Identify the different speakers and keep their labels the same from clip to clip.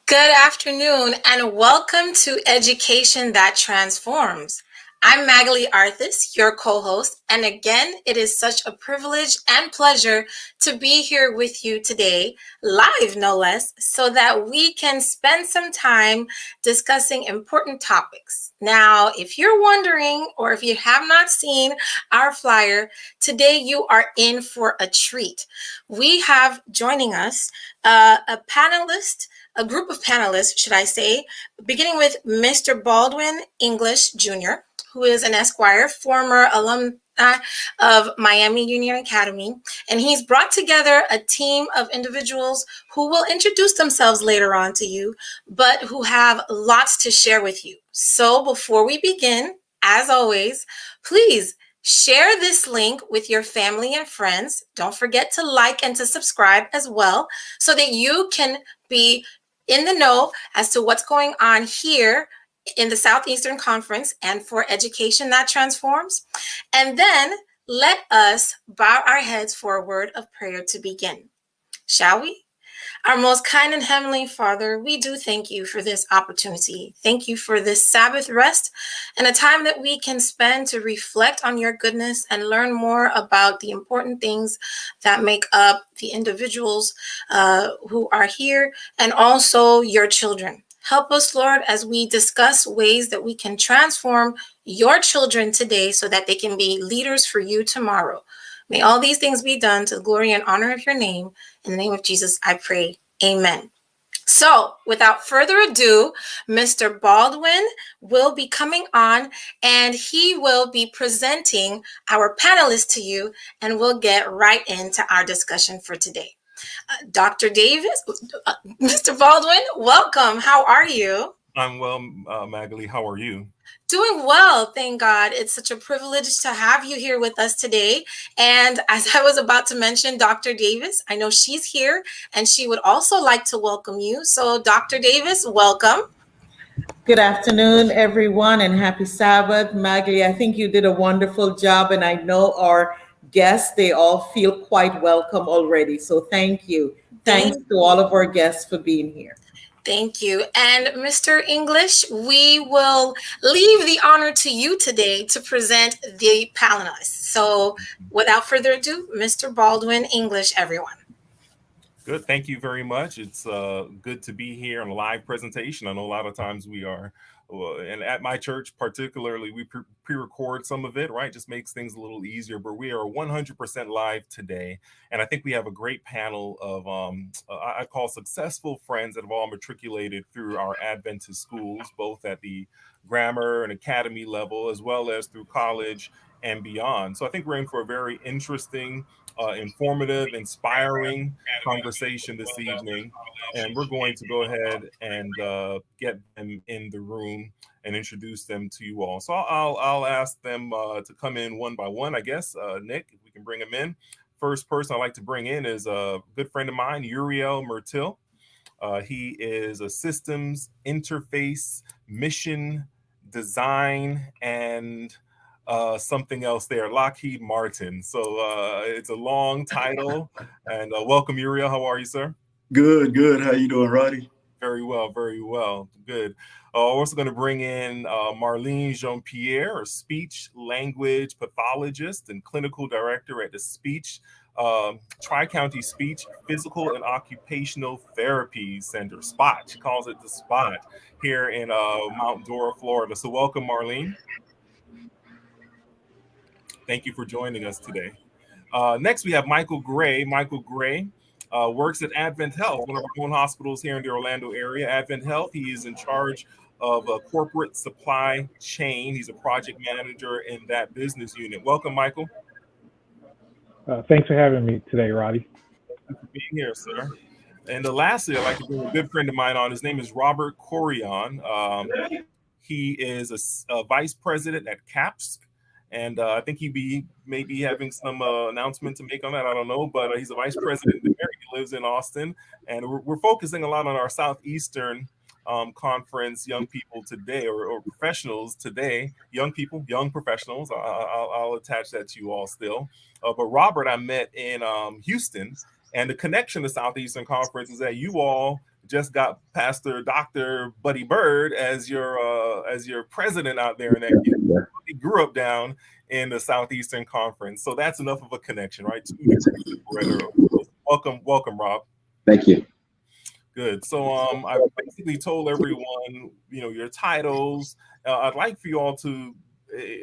Speaker 1: Good afternoon and welcome to Education That Transforms. I'm Magali Arthis, your co-host, and again, it is such a privilege and pleasure to be here with you today, live no less, so that we can spend some time discussing important topics. Now, if you're wondering or if you have not seen our flyer, today you are in for a treat. We have joining us a group of panelists, should I say, beginning with Mr. Baldwin English Jr., who is an Esquire, former alumni of Miami Union Academy, and he's brought together a team of individuals who will introduce themselves later on to you, but who have lots to share with you. So before we begin, as always, please share this link with your family and friends. Don't forget to like and to subscribe as well so that you can be in the know as to what's going on here in the Southeastern Conference and for Education That Transforms. And then let us bow our heads for a word of prayer to begin. Shall we? Our most kind and heavenly Father, we do thank you for this opportunity. Thank you for this Sabbath rest and a time that we can spend to reflect on your goodness and learn more about the important things that make up the individuals who are here and also your children. Help us, Lord, as we discuss ways that we can transform your children today so that they can be leaders for you tomorrow. May all these things be done to the glory and honor of your name. In the name of Jesus, I pray. Amen. So, without further ado, Mr. Baldwin will be coming on and he will be presenting our panelists to you, and we'll get right into our discussion for today. Dr. Davis, Mr. Baldwin, welcome. How are you?
Speaker 2: I'm well, Magali. How are you?
Speaker 1: Doing well, thank God. It's such a privilege to have you here with us today. And as I was about to mention, Dr. Davis, I know she's here and she would also like to welcome you. So, Dr. Davis, welcome.
Speaker 3: Good afternoon, everyone, and happy Sabbath. Maggie, I think you did a wonderful job, and I know our guests, they all feel quite welcome already. So thank you. Thanks to all of our guests for being here.
Speaker 1: Thank you. And Mr. English, we will leave the honor to you today to present the panelists. So without further ado, Mr. Baldwin English, everyone.
Speaker 2: Good. Thank you very much. It's good to be here on a live presentation. I know a lot of times we are, and at my church particularly, we pre-record some of it, right? Just makes things a little easier. But we are 100% live today. And I think we have a great panel of, I call successful friends that have all matriculated through our Adventist schools, both at the grammar and academy level, as well as through college and beyond. So I think we're in for a very interesting, informative, inspiring conversation this evening, and we're going to go ahead and get them in the room and introduce them to you all. So I'll ask them to come in one by one, I guess. Nick, if we can bring them in. First person I'd like to bring in is a good friend of mine, Uriel Mertil. He is a systems interface mission design and something else there, Lockheed Martin. So it's a long title. And welcome, Uriel. How are you, sir?
Speaker 4: Good. How you doing, Roddy?
Speaker 2: Very well. Good. We're also going to bring in Marlene Jean-Pierre, a speech language pathologist and clinical director at the Tri-County Speech, Physical and Occupational Therapy Center, SPOT. She calls it the SPOT here in Mount Dora, Florida. So welcome, Marlene. Thank you for joining us today. Next, we have Michael Gray. Michael Gray works at Advent Health, one of our own hospitals here in the Orlando area. Advent Health, he is in charge of a corporate supply chain. He's a project manager in that business unit. Welcome, Michael.
Speaker 5: Thanks for having me today, Roddy.
Speaker 2: Thanks for being here, sir. And lastly, I'd like to bring a good friend of mine on. His name is Robert Corion. He is a vice president at CAPS. And I think he may be having some announcement to make on that. I don't know, but he's a vice president there. He lives in Austin, and we're focusing a lot on our Southeastern Conference young people today, or professionals today. Young people, young professionals. I'll attach that to you all still. But Robert, I met in Houston, and the connection to Southeastern Conference is that you all just got Pastor Dr. Buddy Bird as your president out there in that community. He grew up down in the Southeastern Conference, so that's enough of a connection, right? Welcome, Rob.
Speaker 6: Thank you.
Speaker 2: Good. So I basically told everyone, your titles. I'd like for you all to,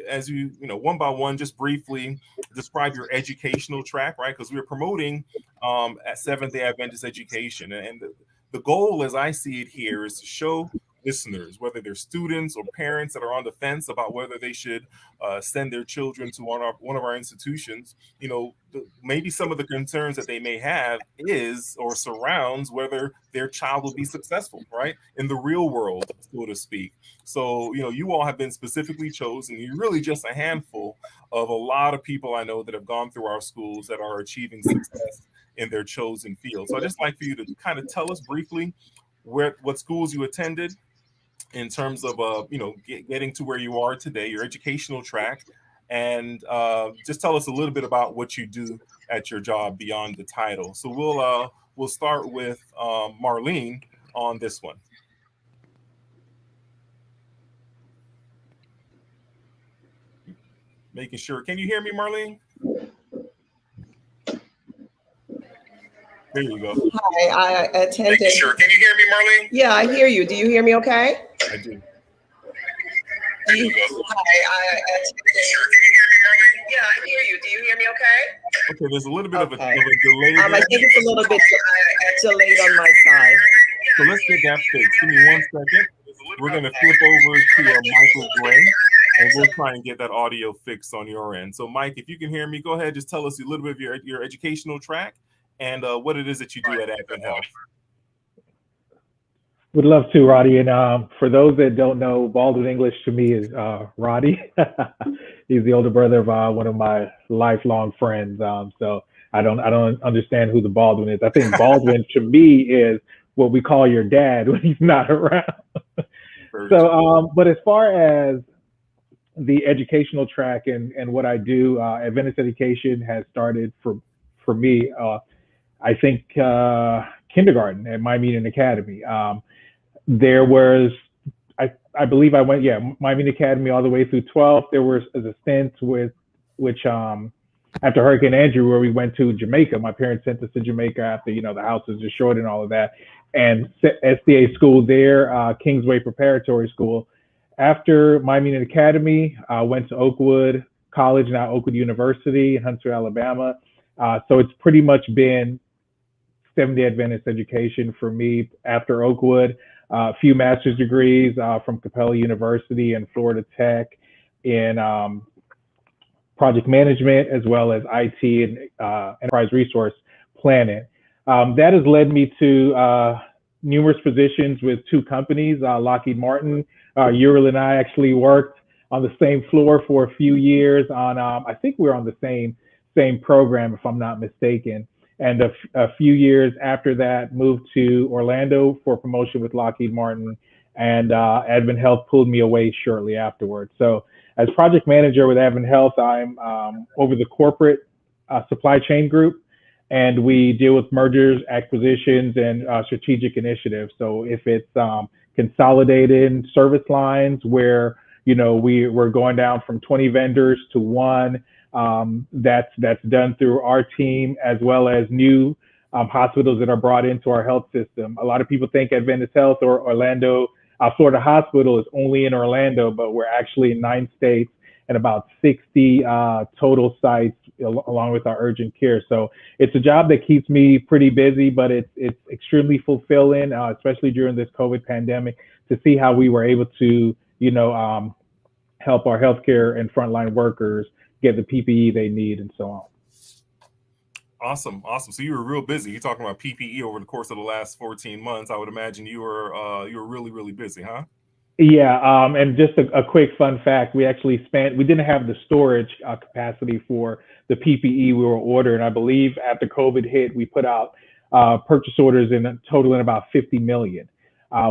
Speaker 2: as one by one, just briefly describe your educational track, right? Because we're promoting at Seventh-day Adventist education, and the goal, as I see it here, is to show listeners, whether they're students or parents that are on the fence about whether they should send their children to one of our institutions, maybe some of the concerns that they may have is or surrounds whether their child will be successful, right, in the real world, so to speak. So, you all have been specifically chosen. You're really just a handful of a lot of people I know that have gone through our schools that are achieving success in their chosen field. So I'd just like for you to kind of tell us briefly what schools you attended in terms of, getting to where you are today, your educational track, and just tell us a little bit about what you do at your job beyond the title. So we'll start with Marlene on this one. Making sure. Can you hear me, Marlene? There you go.
Speaker 7: Hi, I attended.
Speaker 2: Making sure. Can you hear me, Marlene?
Speaker 7: Yeah, I hear you. Do you hear me okay?
Speaker 2: I do.
Speaker 7: There you go. Hi, I attended. Sure. Can you hear me, Marlene? Yeah, I hear you. Do you hear me okay?
Speaker 2: Okay, there's a little bit of a delay.
Speaker 7: I think it's a little bit delayed on my side.
Speaker 2: So let's get that fixed. Give me 1 second. We're going to flip over to Michael Gray, and we'll try and get that audio fixed on your end. So, Mike, if you can hear me, go ahead. Just tell us a little bit of your educational track and what it is that you do at Advent Health.
Speaker 5: Would love to, Roddy. And for those that don't know, Baldwin English to me is Roddy. He's the older brother of one of my lifelong friends. So I don't understand who the Baldwin is. I think Baldwin to me is what we call your dad when he's not around. So, but as far as the educational track and what I do, Adventist education has started for me. I think kindergarten at My Meeting Academy. There was, I believe I went, My Meeting Academy all the way through 12th. There was a stint which after Hurricane Andrew, where we went to Jamaica. My parents sent us to Jamaica after, the house was destroyed and all of that. And SDA school there, Kingsway Preparatory School. After My Meeting Academy, I went to Oakwood College, now Oakwood University in Huntsville, Alabama. So it's pretty much been Seventh-day Adventist education for me after Oakwood. A few master's degrees from Capella University and Florida Tech in project management, as well as IT and enterprise resource planning. That has led me to numerous positions with two companies, Lockheed Martin. Uriel and I actually worked on the same floor for a few years on, I think we were on the same program, if I'm not mistaken. And a few years after that, moved to Orlando for promotion with Lockheed Martin, and Advent Health pulled me away shortly afterwards. So as project manager with Advent Health, I'm over the corporate supply chain group, and we deal with mergers, acquisitions, and strategic initiatives. So if it's consolidated service lines where, we're going down from 20 vendors to one, that's done through our team, as well as new hospitals that are brought into our health system. A lot of people think Adventist Health or Orlando, Florida Hospital is only in Orlando, but we're actually in 9 states and about 60 total sites along with our urgent care. So it's a job that keeps me pretty busy, but it's extremely fulfilling, especially during this COVID pandemic, to see how we were able to, help our healthcare and frontline workers get the PPE they need and so on.
Speaker 2: Awesome. So you were real busy. You're talking about PPE over the course of the last 14 months. I would imagine you were really, really busy, huh?
Speaker 5: Yeah. And just a quick fun fact, we didn't have the storage capacity for the PPE we were ordering. I believe after COVID hit, we put out purchase orders totaling about 50 million.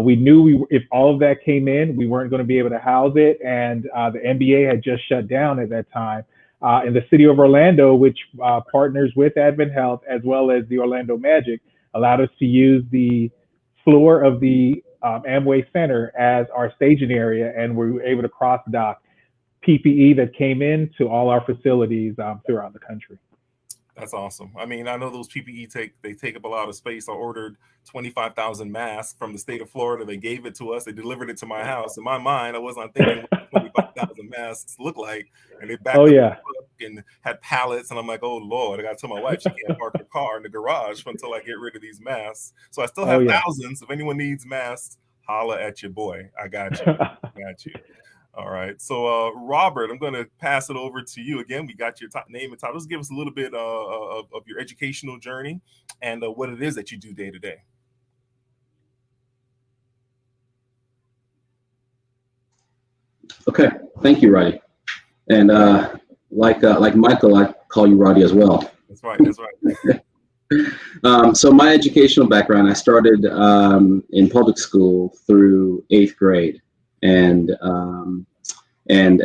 Speaker 5: We knew if all of that came in, we weren't going to be able to house it. And the NBA had just shut down at that time. And the city of Orlando, which partners with Advent Health as well as the Orlando Magic, allowed us to use the floor of the Amway Center as our staging area, and we were able to cross dock PPE that came in to all our facilities throughout the country.
Speaker 2: That's awesome. I mean, I know those PPE take up a lot of space. I ordered 25,000 masks from the state of Florida. They gave it to us. They delivered it to my house. In my mind, I wasn't thinking what 25,000 masks look like. And they backed up the truck and had pallets. And I'm like, oh, Lord, I got to tell my wife she can't park her car in the garage until I get rid of these masks. So I still have thousands. If anyone needs masks, holla at your boy. I got you. Got you. All right. So, Robert, I'm going to pass it over to you again. We got your name and title. Just give us a little bit of your educational journey and what it is that you do day to day.
Speaker 6: Okay. Thank you, Roddy. And like Michael, I call you Roddy as well.
Speaker 2: That's right. That's right.
Speaker 6: So my educational background, I started in public school through 8th grade. And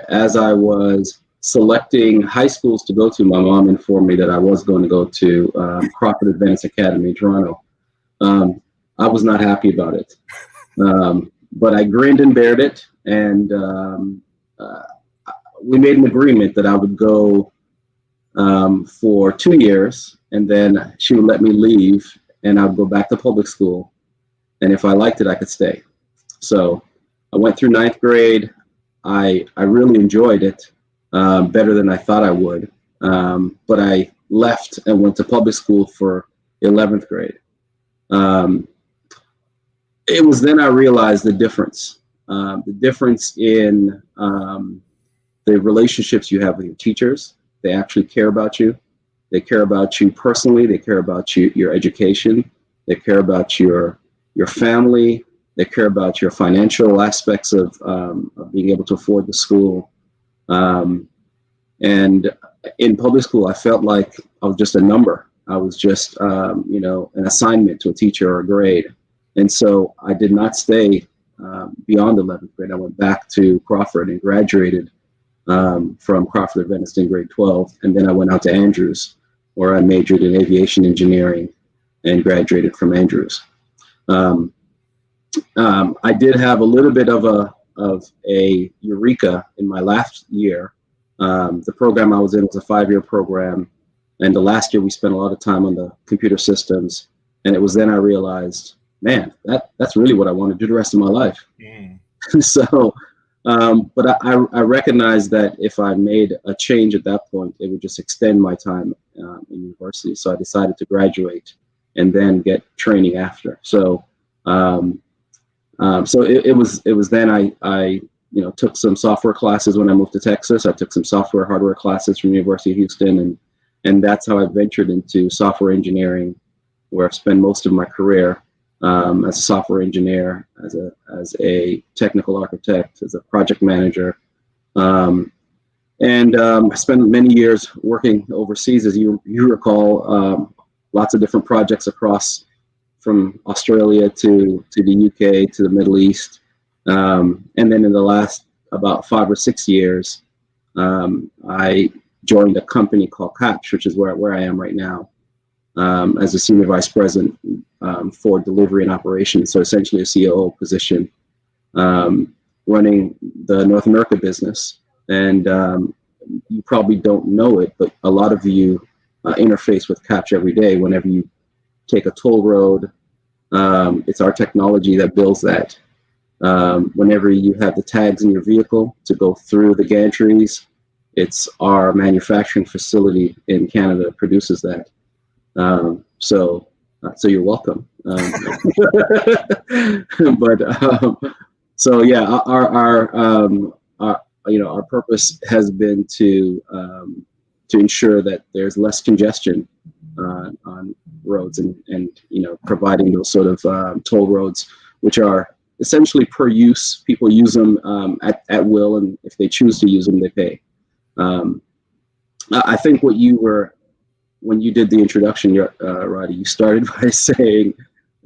Speaker 6: as I was selecting high schools to go to, my mom informed me that I was going to go to Crawford Advanced Academy in Toronto. I was not happy about it, but I grinned and bared it, and we made an agreement that I would go for 2 years, and then she would let me leave, and I would go back to public school, and if I liked it, I could stay. So I went through 9th grade. I really enjoyed it, better than I thought I would. But I left and went to public school for 11th grade. It was then I realized the difference in the relationships you have with your teachers. They actually care about you. They care about you personally. They care about your education. They care about your family. They care about your financial aspects of being able to afford the school. And in public school, I felt like I was just a number. I was just, an assignment to a teacher or a grade. And so I did not stay beyond 11th grade. I went back to Crawford and graduated from Crawford Advanced in grade 12. And then I went out to Andrews, where I majored in aviation engineering and graduated from Andrews. I did have a little bit of a eureka in my last year. The program I was in was a 5-year program, and the last year we spent a lot of time on the computer systems. And it was then I realized, man, that's really what I want to do the rest of my life. So, but I recognized that if I made a change at that point, it would just extend my time in university. So I decided to graduate and then get training after. So. So it was then I took some software classes when I moved to Texas. I took some software hardware classes from University of Houston, and that's how I ventured into software engineering, where I've spent most of my career as a software engineer, as a technical architect, as a project manager, and I spent many years working overseas, as you recall, lots of different projects across. From Australia to the UK to the Middle East. And then in the last about 5 or 6 years, I joined a company called Catch, which is where I am right now, as a senior vice president for delivery and operations. So essentially a COO position, running the North America business. And you probably don't know it, but a lot of you interface with Catch every day whenever you take a toll road. It's our technology that builds that. Whenever you have the tags in your vehicle to go through the gantries, it's our manufacturing facility in Canada that produces that. So you're welcome. So yeah, our purpose has been to ensure that there's less congestion on roads and providing those sort of toll roads, which are essentially per use. People use them at will, and if they choose to use them, they pay. I think when you did the introduction, Roddy, you started by saying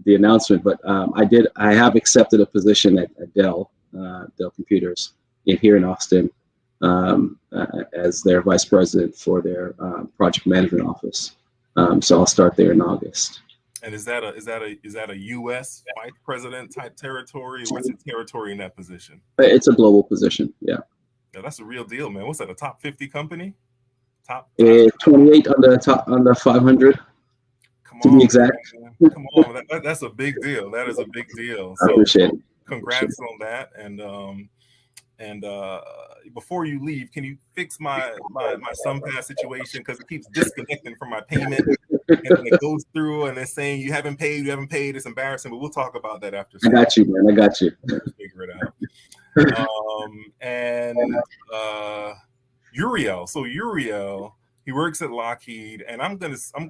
Speaker 6: the announcement, but I have accepted a position at Dell Computers here in Austin as their vice president for their project management office. So I'll start there in August.
Speaker 2: And is that a U.S. vice president type territory? What's the territory in that position?
Speaker 6: It's a global position. Yeah.
Speaker 2: Yeah, that's a real deal, man. What's that? A top 50 company? Top
Speaker 6: 28 on the 500.
Speaker 2: Come
Speaker 6: to
Speaker 2: on,
Speaker 6: be exact.
Speaker 2: man. Come on. That's a big deal. That is a big deal.
Speaker 6: I
Speaker 2: So
Speaker 6: appreciate it.
Speaker 2: congrats on that. And before you leave, can you fix my SunPass situation, because it keeps disconnecting from my payment, and then it goes through and it's saying you haven't paid. It's embarrassing, but we'll talk about that after.
Speaker 6: I got you, man. I got you.
Speaker 2: Figure it out. And Uriel. So Uriel, he works at Lockheed, and I'm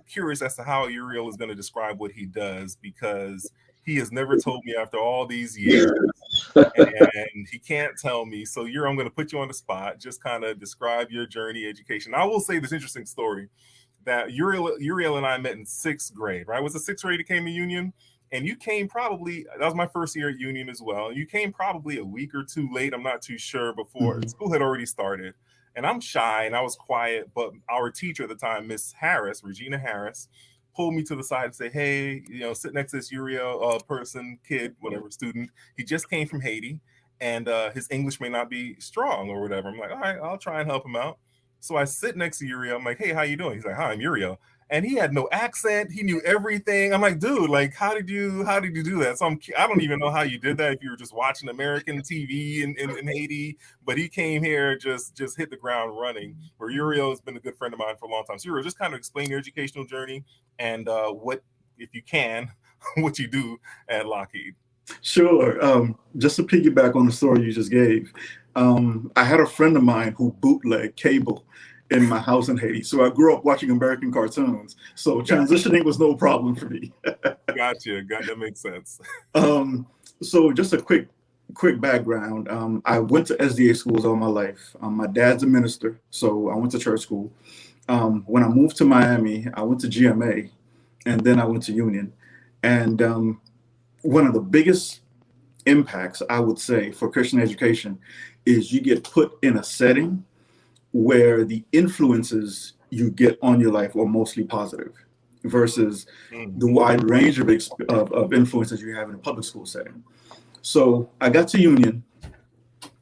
Speaker 2: curious as to how Uriel is going to describe what he does, because he has never told me after all these years, and he can't tell me. So Uriel, I'm going to put you on the spot. Just kind of describe your journey, education. I will say this interesting story that Uriel and I met in 6th grade, right? Was it 6th grade he came to Union? And you came probably, that was my first year at Union as well. You came probably a week or two late. I'm not too sure, before school had already started. And I'm shy and I was quiet, but our teacher at the time, Miss Harris, Regina Harris, pulled me to the side and say, hey, sit next to this Uriel kid, whatever, student. He just came from Haiti, and his English may not be strong or whatever. I'm like, all right, I'll try and help him out. So I sit next to Uriel. I'm like, hey, how you doing? He's like, hi, I'm Uriel. And he had no accent. He knew everything. I'm like, dude, like, how did you do that? So I don't even know how you did that, if you were just watching American TV in Haiti. But he came here, just hit the ground running. Where Uriel has been a good friend of mine for a long time. So Uriel, just kind of explain your educational journey and what, if you can, what you do at Lockheed.
Speaker 4: Sure. Just to piggyback on the story you just gave, I had a friend of mine who bootlegged cable in my house in Haiti. So I grew up watching American cartoons. So transitioning was no problem for me.
Speaker 2: Gotcha. That makes sense.
Speaker 4: So just a quick background. I went to SDA schools all my life. My dad's a minister, so I went to church school. When I moved to Miami, I went to GMA, and then I went to Union. And one of the biggest impacts, I would say, for Christian education is you get put in a setting where the influences you get on your life are mostly positive, versus the wide range of influences you have in a public school setting. So I got to Union,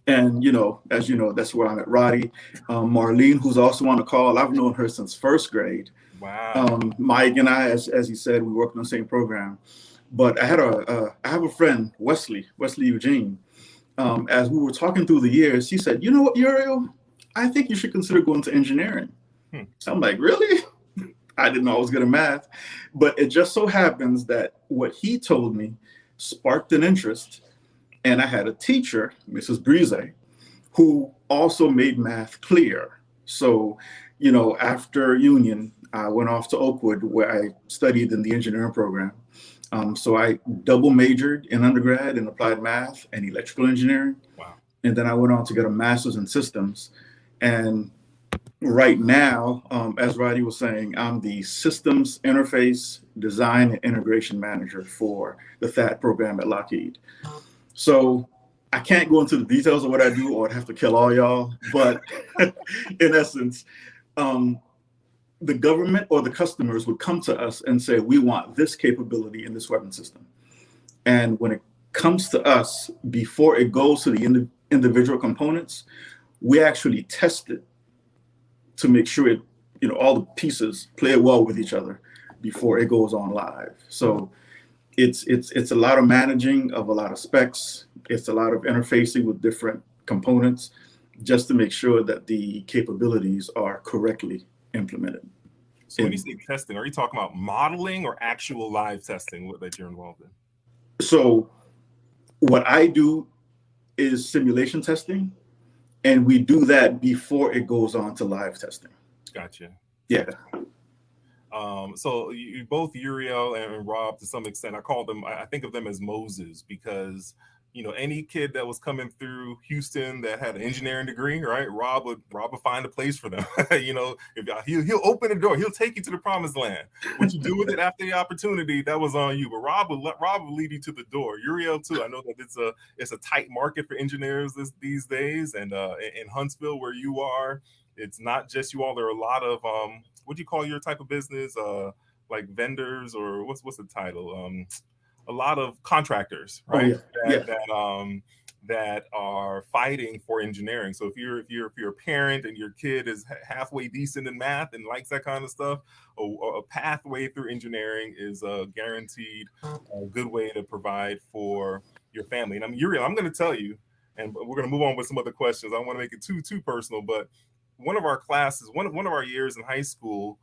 Speaker 4: and as you know, that's where I met Roddy. Marlene, who's also on the call, I've known her since 1st grade.
Speaker 2: Wow.
Speaker 4: Mike and I, as he said, we worked on the same program. But I have a friend, Wesley Eugene. As we were talking through the years, he said, you know what, Uriel, I think you should consider going to engineering. So I'm like, really? I didn't know I was good at math. But it just so happens that what he told me sparked an interest. And I had a teacher, Mrs. Brise, who also made math clear. So, after Union, I went off to Oakwood, where I studied in the engineering program. So I double majored in undergrad in applied math and electrical engineering.
Speaker 2: Wow.
Speaker 4: And then I went on to get a master's in systems. And right now, as Roddy was saying, I'm the systems interface design and integration manager for the THAAD program at Lockheed. So I can't go into the details of what I do, or I'd have to kill all y'all. But in essence, the government or the customers would come to us and say, we want this capability in this weapon system. And when it comes to us, before it goes to the individual components, we actually test it to make sure all the pieces play well with each other before it goes on live. So it's a lot of managing of a lot of specs. It's a lot of interfacing with different components just to make sure that the capabilities are correctly implemented.
Speaker 2: So when you say testing, are you talking about modeling or actual live testing that you're involved in?
Speaker 4: So what I do is simulation testing, and we do that before it goes on to live testing.
Speaker 2: Gotcha.
Speaker 4: Yeah.
Speaker 2: So you both, Uriel and Rob, to some extent, I think of them as Moses, because any kid that was coming through Houston that had an engineering degree, right? Rob would find a place for them. If he'll open the door, he'll take you to the promised land. What you do with it after the opportunity, that was on you. But Rob will lead you to the door. Uriel too. I know that it's a tight market for engineers these days, and in Huntsville, where you are, it's not just you all. There are a lot of what do you call your type of business? like vendors, or what's the title? A lot of contractors,
Speaker 4: Oh,
Speaker 2: right?
Speaker 4: yeah.
Speaker 2: That are fighting for engineering. So if you're a parent and your kid is halfway decent in math and likes that kind of stuff, a pathway through engineering is a guaranteed good way to provide for your family. And I'm going to tell you, and we're going to move on with some other questions. I don't want to make it too personal, but one of our classes, one of our years in high school,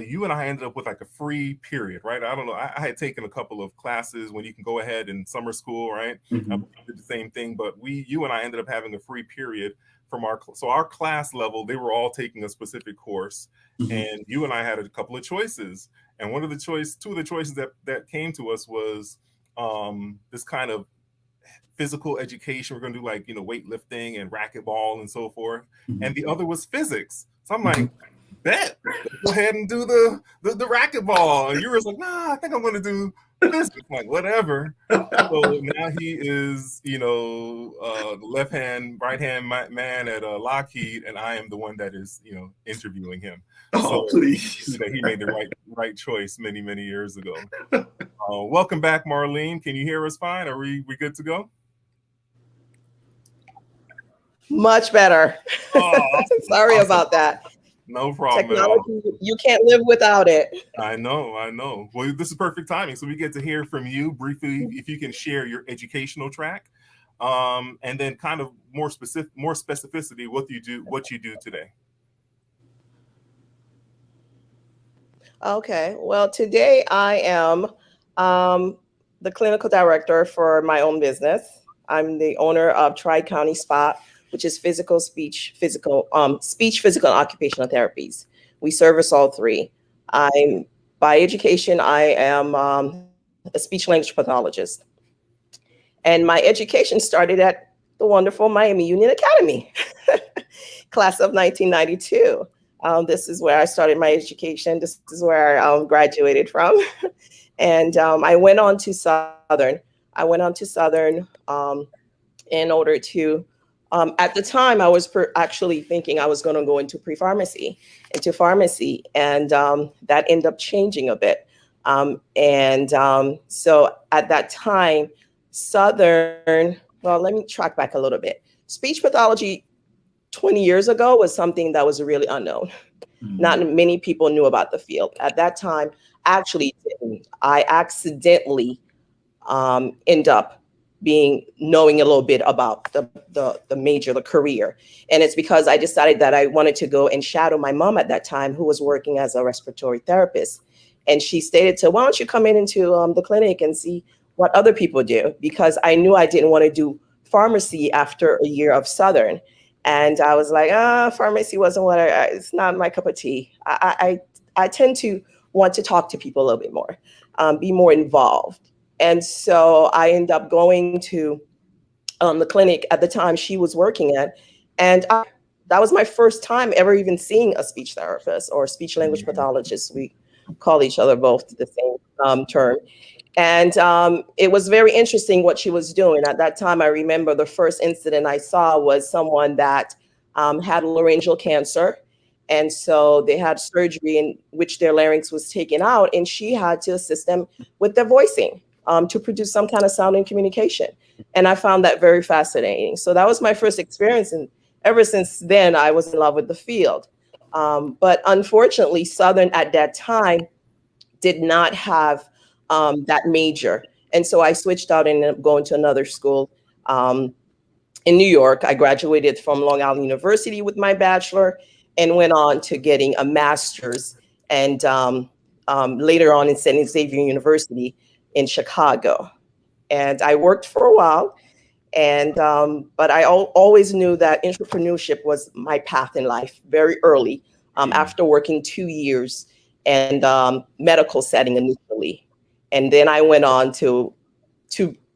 Speaker 2: you and I ended up with like a free period, right? I don't know. I had taken a couple of classes when you can go ahead in summer school, right?
Speaker 4: Mm-hmm.
Speaker 2: I did the same thing, but you and I ended up having a free period from our class level. They were all taking a specific course,
Speaker 4: Mm-hmm.
Speaker 2: and you and I had a couple of choices. And two of the choices that came to us was this kind of physical education. We're going to do like, weightlifting and racquetball and so forth.
Speaker 4: Mm-hmm.
Speaker 2: And the other was physics. So I'm like, bet, go ahead and do the racquetball. And you were like, nah, I think I'm going to do physics. I'm like, whatever. So now he is, left hand, right hand man at Lockheed, and I am the one that is, interviewing him.
Speaker 4: Oh,
Speaker 2: so
Speaker 4: please.
Speaker 2: He made the right choice many years ago. Welcome back, Marlene. Can you hear us fine? Are we good to go?
Speaker 7: Much better.
Speaker 2: Oh,
Speaker 7: Sorry about that.
Speaker 2: No problem.
Speaker 7: Technology, you can't live without it.
Speaker 2: I know. Well, this is perfect timing. So we get to hear from you briefly, if you can share your educational track, and then kind of more specificity, what you do today.
Speaker 7: Okay. Well, today I am the clinical director for my own business. I'm the owner of Tri-County Spa, which is speech, physical, and occupational therapies. We service all three. By education, I am a speech language pathologist. And my education started at the wonderful Miami Union Academy, class of 1992. This is where I started my education. This is where I graduated from. And I went on to Southern. In order to, at the time, I was actually thinking I was going to go into pharmacy, and that ended up changing a bit. So at that time, Southern, well, let me track back a little bit. Speech pathology 20 years ago was something that was really unknown. Mm-hmm. Not many people knew about the field. At that time, actually, I accidentally end up knowing a little bit about the career. And it's because I decided that I wanted to go and shadow my mom at that time, who was working as a respiratory therapist. And she stated to, why don't you come into the clinic and see what other people do? Because I knew I didn't want to do pharmacy after a year of Southern. And I was like, pharmacy wasn't it's not my cup of tea. I tend to want to talk to people a little bit more, be more involved. And so I ended up going to the clinic at the time she was working at. And that was my first time ever even seeing a speech therapist or speech language pathologist. We call each other both the same term. And it was very interesting what she was doing. At that time, I remember the first incident I saw was someone that had laryngeal cancer. And so they had surgery in which their larynx was taken out, and she had to assist them with their voicing to produce some kind of sound and communication. And I found that very fascinating. So that was my first experience. And ever since then, I was in love with the field. But unfortunately, Southern at that time did not have that major. And so I switched out and ended up going to another school in New York. I graduated from Long Island University with my bachelor and went on to getting a master's, and later on in St. Xavier University in Chicago. And I worked for a while, and but I always knew that entrepreneurship was my path in life very early, after working 2 years in medical setting initially. And then I went on to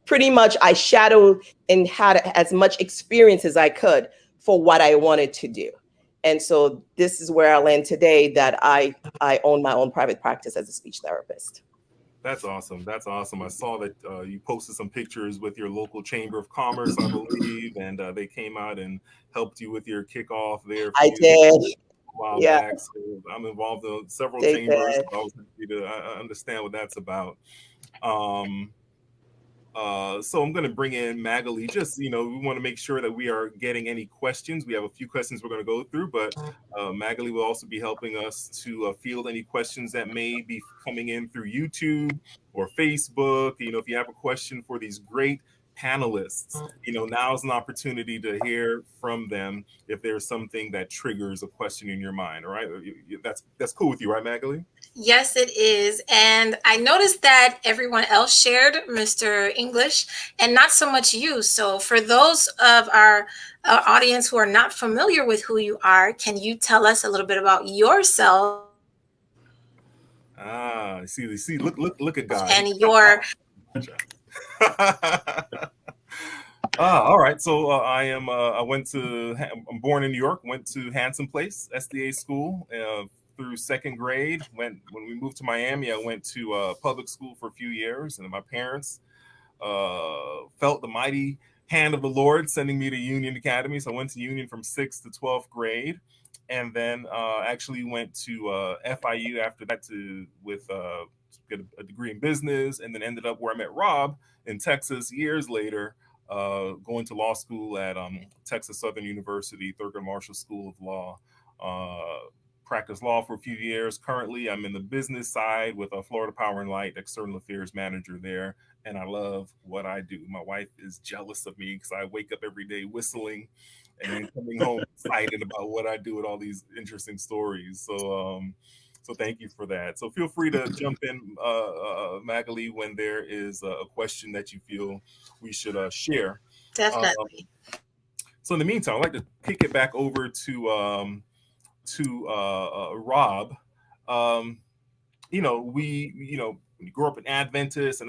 Speaker 7: pretty much, I shadowed and had as much experience as I could for what I wanted to do. And so this is where I land today, that I own my own private practice as a speech therapist.
Speaker 2: That's awesome. I saw that you posted some pictures with your local Chamber of Commerce, I believe, and they came out and helped you with your kickoff there.
Speaker 7: I did.
Speaker 2: a while
Speaker 7: Yeah,
Speaker 2: back. So I'm involved in several
Speaker 7: they
Speaker 2: chambers.
Speaker 7: did.
Speaker 2: So I was happy to understand what that's about. Um, so I'm going to bring in Magali. Just, we want to make sure that we are getting any questions. We have a few questions we're going to go through, but Magali will also be helping us to field any questions that may be coming in through YouTube or Facebook. If you have a question for these great panelists, now's an opportunity to hear from them if there's something that triggers a question in your mind. All right, that's cool with you, right, Magali?
Speaker 1: Yes, it is. And I noticed that everyone else shared Mr. English and not so much you. So, for those of our audience who are not familiar with who you are, can you tell us a little bit about yourself
Speaker 2: See, look at God.
Speaker 1: and your
Speaker 2: All right. So I'm born in New York, went to Hanson Place, SDA school through second grade. When we moved to Miami, I went to public school for a few years, and my parents felt the mighty hand of the Lord sending me to Union Academy. So I went to Union from 6th to 12th grade, and then actually went to FIU after that to get a degree in business, and then ended up where I met Rob in Texas years later, going to law school at Texas Southern University, Thurgood Marshall School of Law. Practiced law for a few years. Currently, I'm in the business side with a Florida Power and Light external affairs manager there, and I love what I do. My wife is jealous of me because I wake up every day whistling and then coming home excited about what I do with all these interesting stories. So thank you for that. So feel free to jump in, Magali, when there is a question that you feel we should share.
Speaker 1: definitely.
Speaker 2: So in the meantime, I'd like to kick it back over to Rob. We grew up in Adventist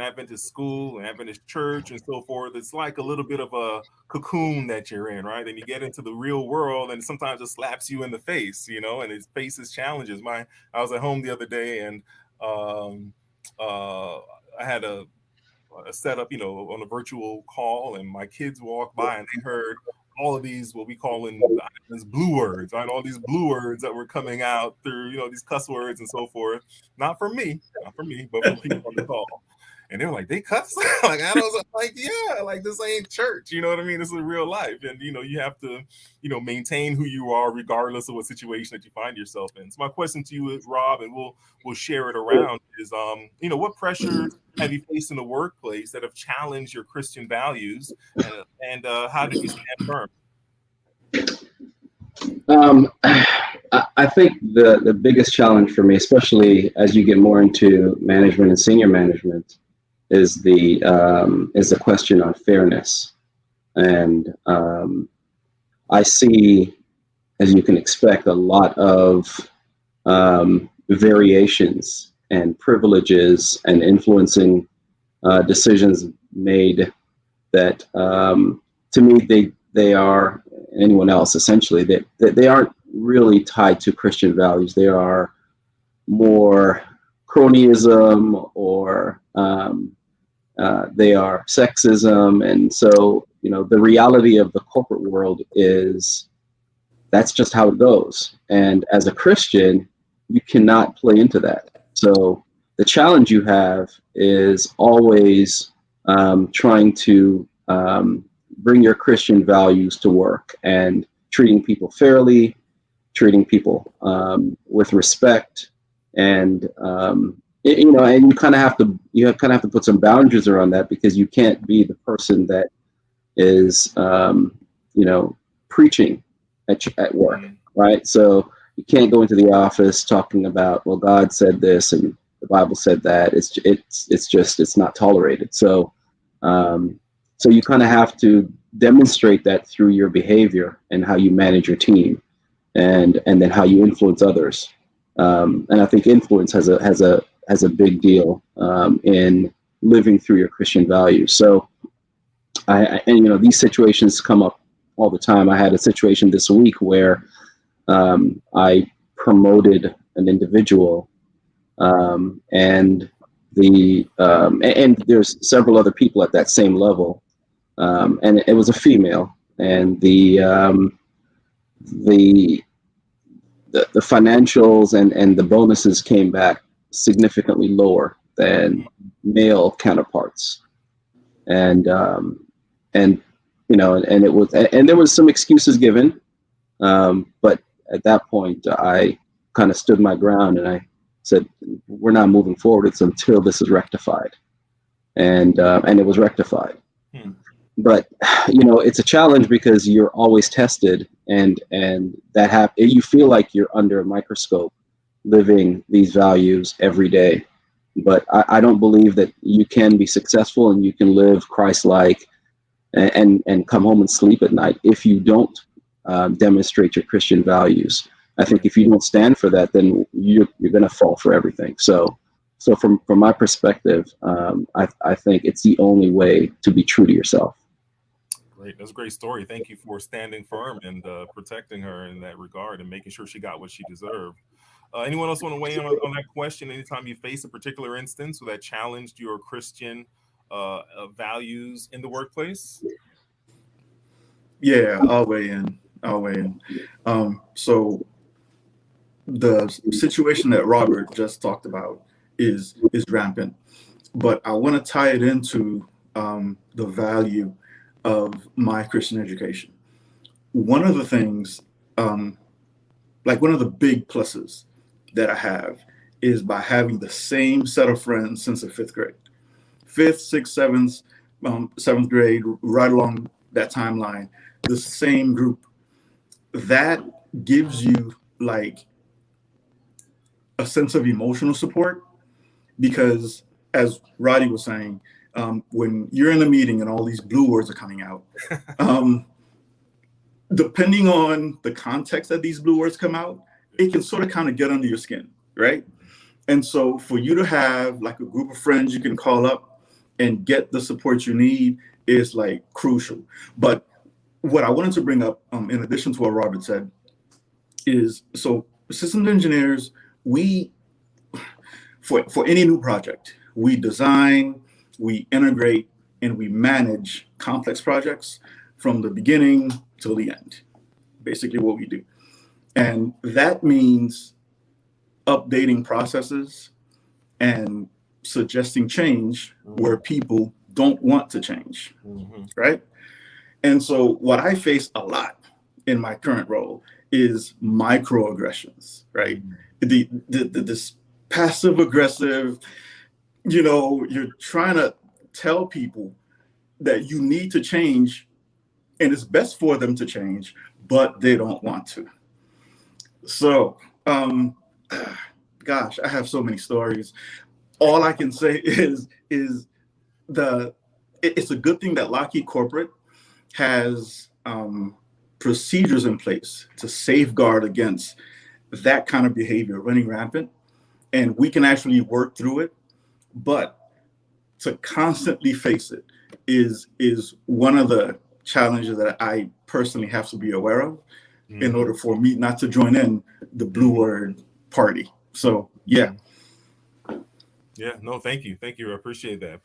Speaker 2: school and Adventist church and so forth. It's like a little bit of a cocoon that you're in, right? And you get into the real world, and sometimes it slaps you in the face, and it faces challenges. I was at home the other day, and I had a setup, on a virtual call, and my kids walked by and they heard all of these, what we call in the islands, blue words, right? All these blue words that were coming out through, these cuss words and so forth. Not from me, but from people on the call. And they were like, they cuss? Like, I was like, yeah, like this ain't church. You know what I mean? This is real life. And, you have to, maintain who you are regardless of what situation that you find yourself in. So my question to you, Rob, and we'll share it around is, what pressures have you faced in the workplace that have challenged your Christian values, and how did you stand firm?
Speaker 6: I think the biggest challenge for me, especially as you get more into management and senior management, is the question on fairness. And I see, as you can expect, a lot of variations and privileges and influencing decisions made that, to me, they are, anyone else essentially, they aren't really tied to Christian values. They are more cronyism, or they are sexism. And so, the reality of the corporate world is that's just how it goes. And as a Christian, you cannot play into that. So the challenge you have is always trying to bring your Christian values to work, and treating people fairly, treating people with respect, and and you kind of have to put some boundaries around that, because you can't be the person that is preaching at work, right? So you can't go into the office talking about, well, God said this and the Bible said that. It's not tolerated. So so you kind of have to demonstrate that through your behavior and how you manage your team, and then how you influence others. And I think influence has a big deal in living through your Christian values. So these situations come up all the time. I had a situation this week where I promoted an individual, and there's several other people at that same level, and it was a female, and the the financials and the bonuses came back significantly lower than male counterparts, and you know, and it was, and there was some excuses given, but at that point I kind of stood my ground and I said, we're not moving forward. It's until this is rectified, and it was rectified. But you know, it's a challenge because you're always tested, and that you feel like you're under a microscope living these values every day. But I don't believe that you can be successful and you can live Christ-like and come home and sleep at night if you don't demonstrate your Christian values. I think if you don't stand for that, then you're going to fall for everything. So from my perspective, I think it's the only way to be true to yourself.
Speaker 2: Great. That's a great story. Thank you for standing firm and protecting her in that regard and making sure she got what she deserved. Anyone else want to weigh in on that question? Anytime you face a particular instance that challenged your Christian values in the workplace?
Speaker 4: Yeah, I'll weigh in. So the situation that Robert just talked about is rampant, but I want to tie it into the value of my Christian education. One of the things, like one of the big pluses that I have is by having the same set of friends since the fifth grade. Fifth, sixth, seventh grade, right along that timeline, the same group. That gives you like a sense of emotional support, because as Roddy was saying, when you're in a meeting and all these blue words are coming out, depending on the context that these blue words come out, it can sort of kind of get under your skin, right? And so for you to have like a group of friends you can call up and get the support you need is like crucial. But what I wanted to bring up, in addition to what Robert said, is so systems engineers, we, for any new project, we design, we integrate, and we manage complex projects from the beginning till the end. Basically what we do. And that means updating processes and suggesting change where people don't want to change, right? And so what I face a lot in my current role is microaggressions, right? This passive aggressive, you know, you're trying to tell people that you need to change and it's best for them to change, but they don't want to. So, gosh, I have so many stories. All I can say is it's a good thing that Lockheed Corporate has procedures in place to safeguard against that kind of behavior running rampant, and we can actually work through it. But to constantly face it is one of the challenges that I personally have to be aware of in order for me not to join in the blue word party. So yeah.
Speaker 2: Yeah, no, thank you. I appreciate that.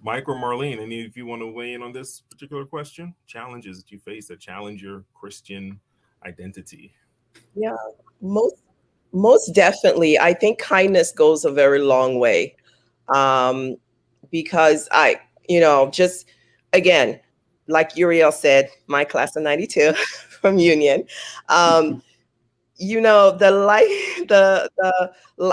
Speaker 2: Mike or Marlene, any of you want to weigh in on this particular question? Challenges that you face that challenge your Christian identity?
Speaker 7: Yeah, most definitely. I think kindness goes a very long way, because just again, like Uriel said, my class of '92 from Union.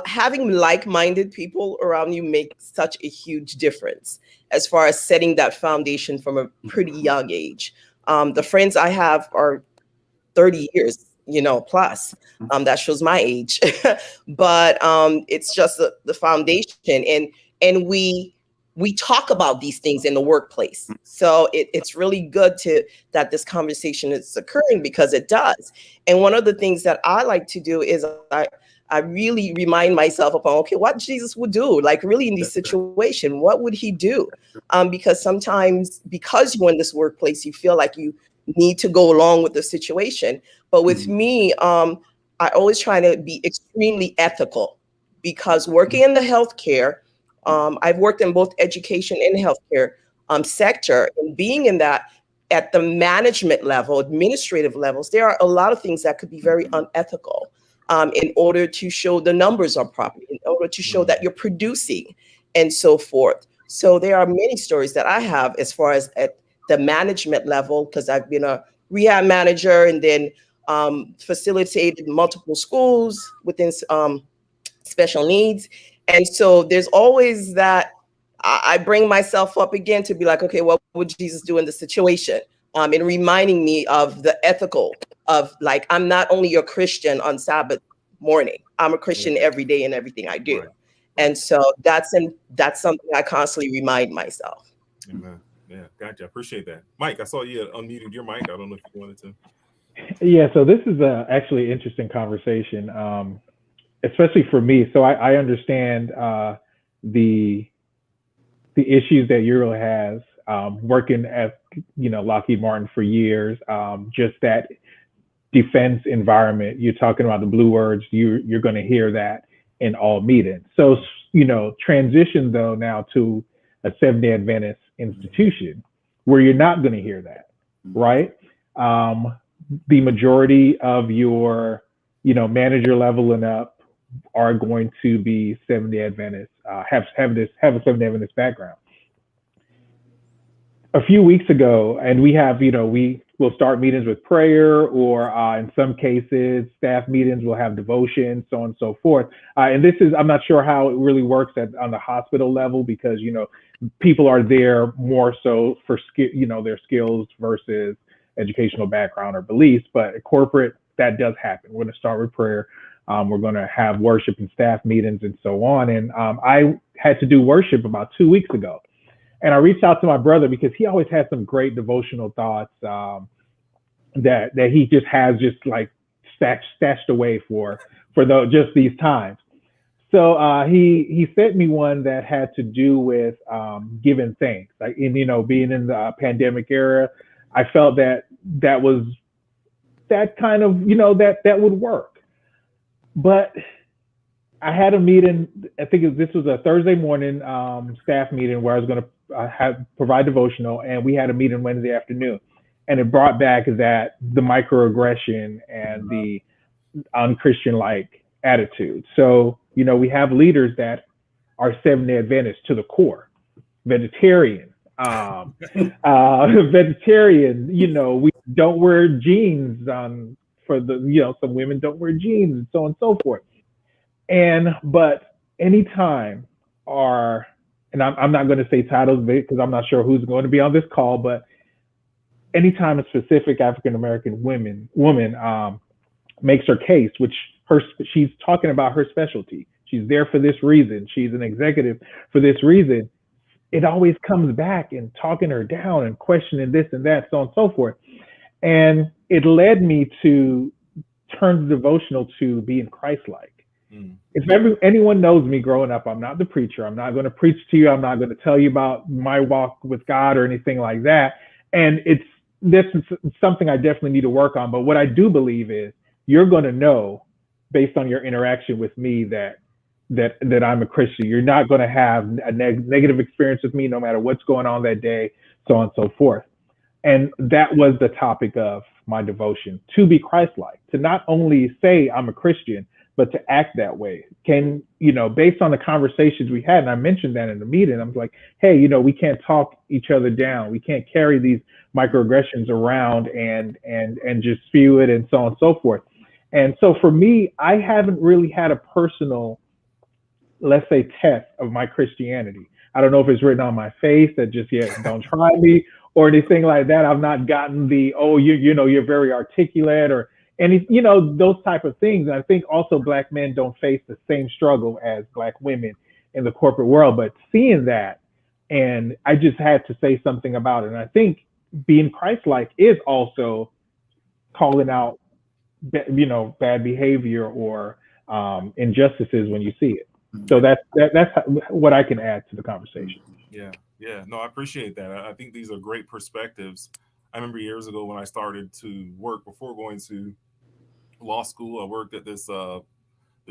Speaker 7: Having like-minded people around you makes such a huge difference as far as setting that foundation from a pretty young age. The friends I have are 30 years, plus. That shows my age. But it's just the foundation, and we talk about these things in the workplace. So it's really good that this conversation is occurring, because it does. And one of the things that I like to do is I really remind myself about, okay, what Jesus would do, like really in this situation, what would he do? Because sometimes, because you're in this workplace, you feel like you need to go along with the situation. But with me, I always try to be extremely ethical, because working in the healthcare, I've worked in both education and healthcare sector, and being in that, at the management level, administrative levels, there are a lot of things that could be very unethical in order to show the numbers are proper, in order to show that you're producing and so forth. So there are many stories that I have as far as at the management level, because I've been a rehab manager and then facilitated multiple schools within special needs. And so there's always that I bring myself up again to be like, okay, what would Jesus do in this situation? And reminding me of the ethical of like, I'm not only a Christian on Sabbath morning, I'm a Christian every day in everything I do. Right. And so that's something I constantly remind myself.
Speaker 2: Amen. Yeah, gotcha. I appreciate that. Mike, I saw you unmuted your mic. I don't know if you wanted to.
Speaker 5: Yeah, so this is actually an interesting conversation, especially for me. So I understand the issues that Euro has working at Lockheed Martin for years. Just that defense environment. You're talking about the blue words. You're going to hear that in all meetings. So transition though now to a Seventh-day Adventist institution where you're not going to hear that, right? The majority of your manager level and up are going to be Seventh-day Adventists, have a Seventh-day Adventist background. A few weeks ago, and we have, we will start meetings with prayer, or in some cases, staff meetings will have devotion, so on and so forth. And this is, I'm not sure how it really works on the hospital level, because, people are there more so for, their skills versus educational background or beliefs. But at corporate, that does happen. We're going to start with prayer. We're going to have worship and staff meetings and so on. And I had to do worship about 2 weeks ago. And I reached out to my brother because he always has some great devotional thoughts that he just has like stashed away for just these times. So he sent me one that had to do with giving thanks. Like being in the pandemic era, I felt that was that kind of that would work. But I had a meeting. I think this was a Thursday morning staff meeting where I was going to provide devotional, and we had a meeting Wednesday afternoon, and it brought back that the microaggression and the unchristian-like attitude. So we have leaders that are Seventh-day Adventists to the core, vegetarian. Vegetarian. We don't wear jeans for the some women don't wear jeans and so on and so forth. But anytime and I'm not going to say titles because I'm not sure who's going to be on this call, but anytime a specific African American woman makes her case, which she's talking about her specialty, she's there for this reason, she's an executive for this reason, it always comes back and talking her down and questioning this and that, so on and so forth. And it led me to turn the devotional to being Christ-like. If anyone knows me growing up, I'm not the preacher. I'm not going to preach to you. I'm not going to tell you about my walk with God or anything like that. And this is something I definitely need to work on. But what I do believe is you're going to know based on your interaction with me that I'm a Christian. You're not going to have a negative experience with me no matter what's going on that day, so on and so forth. And that was the topic of my devotion, to be Christ-like, to not only say I'm a Christian, but to act that way. Based on the conversations we had, and I mentioned that in the meeting, I was like, hey, we can't talk each other down. We can't carry these microaggressions around and just spew it and so on and so forth. And so for me, I haven't really had a personal, let's say, test of my Christianity. I don't know if it's written on my face that just, don't try me or anything like that. I've not gotten the, you're very articulate or any, those type of things. And I think also Black men don't face the same struggle as Black women in the corporate world. But seeing that, and I just had to say something about it. And I think being Christ-like is also calling out, bad behavior or injustices when you see it. So that's what I can add to the conversation.
Speaker 2: Yeah. No, I appreciate that. I think these are great perspectives. I remember years ago when I started to work before going to law school, I worked at this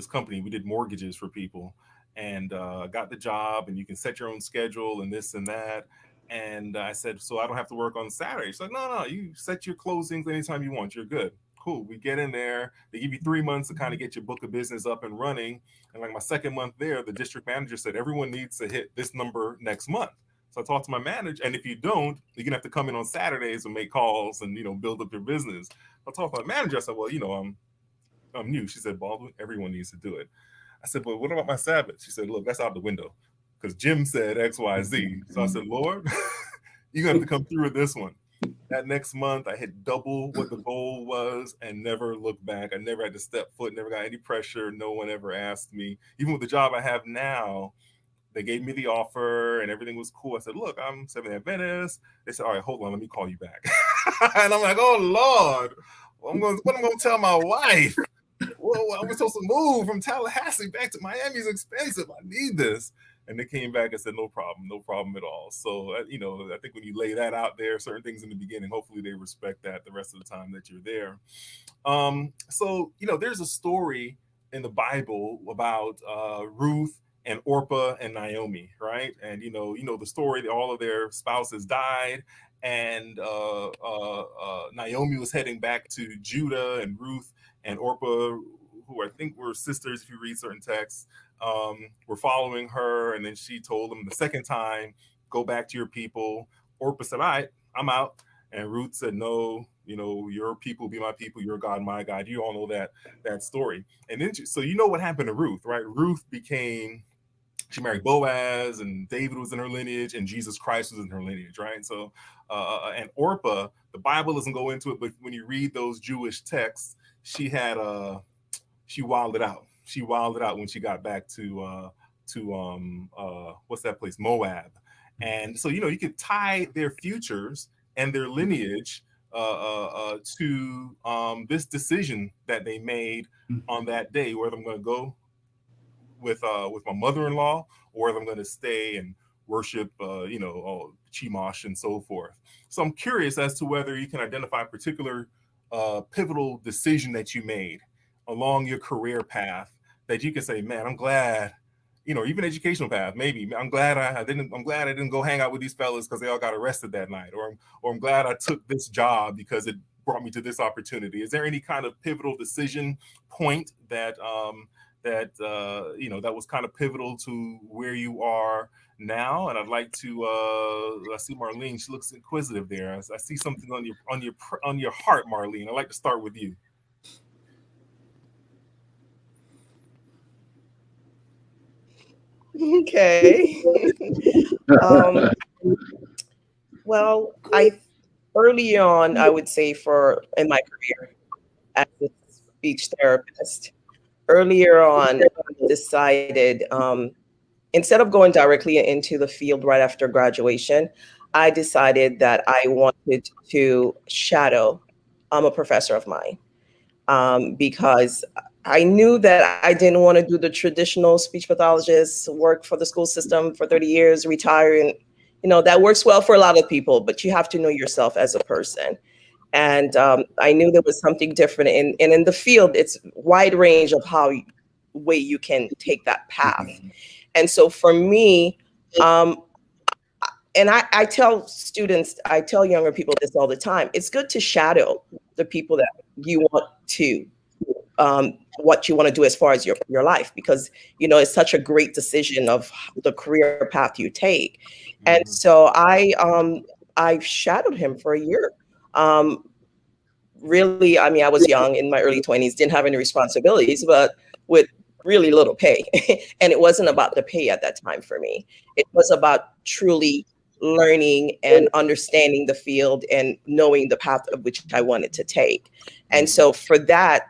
Speaker 2: company. We did mortgages for people, and got the job, and you can set your own schedule and this and that. And I said, so I don't have to work on Saturday. She's like, no, you set your closings anytime you want. You're good. Cool. We get in there. They give you 3 months to kind of get your book of business up and running. And like my second month there, the district manager said, everyone needs to hit this number next month. So I talked to my manager, and if you don't, you're gonna have to come in on Saturdays and make calls and build up your business. I talked to my manager. I said, well, I'm new. She said, Baldwin, everyone needs to do it. I said, but what about my Sabbath? She said, look, that's out the window because Jim said X, Y, Z. So I said, Lord, you're gonna have to come through with this one. That next month, I hit double what the goal was and never looked back. I never had to step foot, never got any pressure. No one ever asked me. Even with the job I have now, they gave me the offer and everything was cool. I said, look, I'm Seventh Adventist. They said, all right, hold on, let me call you back. And I'm like, oh, Lord, what am I going to tell my wife? Well, we're supposed to move from Tallahassee back to Miami is expensive. I need this. And they came back and said, no problem at all. So, I think when you lay that out there, certain things in the beginning, hopefully they respect that the rest of the time that you're there. So, there's a story in the Bible about Ruth and Orpah and Naomi, right? And, the story that all of their spouses died. And Naomi was heading back to Judah, and Ruth and Orpah, who I think were sisters, if you read certain texts, were following her. And then she told them the second time, go back to your people. Orpah said, all right, I'm out. And Ruth said, no, your people be my people, your God, my God. You all know that story. And then, so what happened to Ruth, right? She married Boaz, and David was in her lineage, and Jesus Christ was in her lineage, right? So, and Orpah, the Bible doesn't go into it, but when you read those Jewish texts, she wilded out. She wilded out when she got back to what's that place? Moab. And so, you could tie their futures and their lineage to this decision that they made on that day, whether I'm going to go with my mother-in-law or whether I'm going to stay and worship, Chemosh and so forth. So I'm curious as to whether you can identify a particular pivotal decision that you made along your career path that you can say, man, I'm glad, even educational path, maybe I'm glad I didn't go hang out with these fellas because they all got arrested that night, or I'm glad I took this job because it brought me to this opportunity. Is there any kind of pivotal decision point that that was kind of pivotal to where you are now? And I'd like to I see Marlene, she looks inquisitive there. I see something on your heart, Marlene. I'd like to start with you.
Speaker 7: Okay. Well, early on, I would say in my career as a speech therapist, earlier on, I decided, instead of going directly into the field right after graduation, I decided that I wanted to shadow a professor of mine, because I knew that I didn't want to do the traditional speech pathologist, work for the school system for 30 years, retire. And, that works well for a lot of people, but you have to know yourself as a person. And I knew there was something different. And in the field, it's wide range of way you can take that path. And so for me, and I tell students, I tell younger people this all the time, it's good to shadow the people that you want to, what you want to do as far as your life, because, it's such a great decision of the career path you take. And so I shadowed him for a year. Really, I mean, I was young in my early 20s, didn't have any responsibilities, but with really little pay. And it wasn't about the pay at that time for me. It was about truly learning and understanding the field and knowing the path of which I wanted to take. And so for that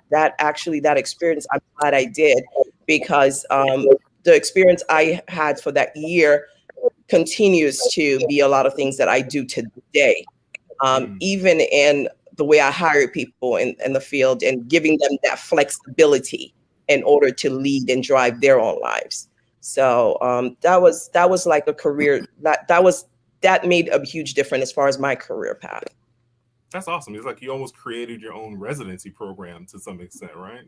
Speaker 7: experience, I'm glad I did, because the experience I had for that year continues to be a lot of things that I do today, even in the way I hire people in the field and giving them that flexibility in order to lead and drive their own lives. So that was like a career that made a huge difference as far as my career path.
Speaker 2: That's awesome. It's like you almost created your own residency program to some extent, right?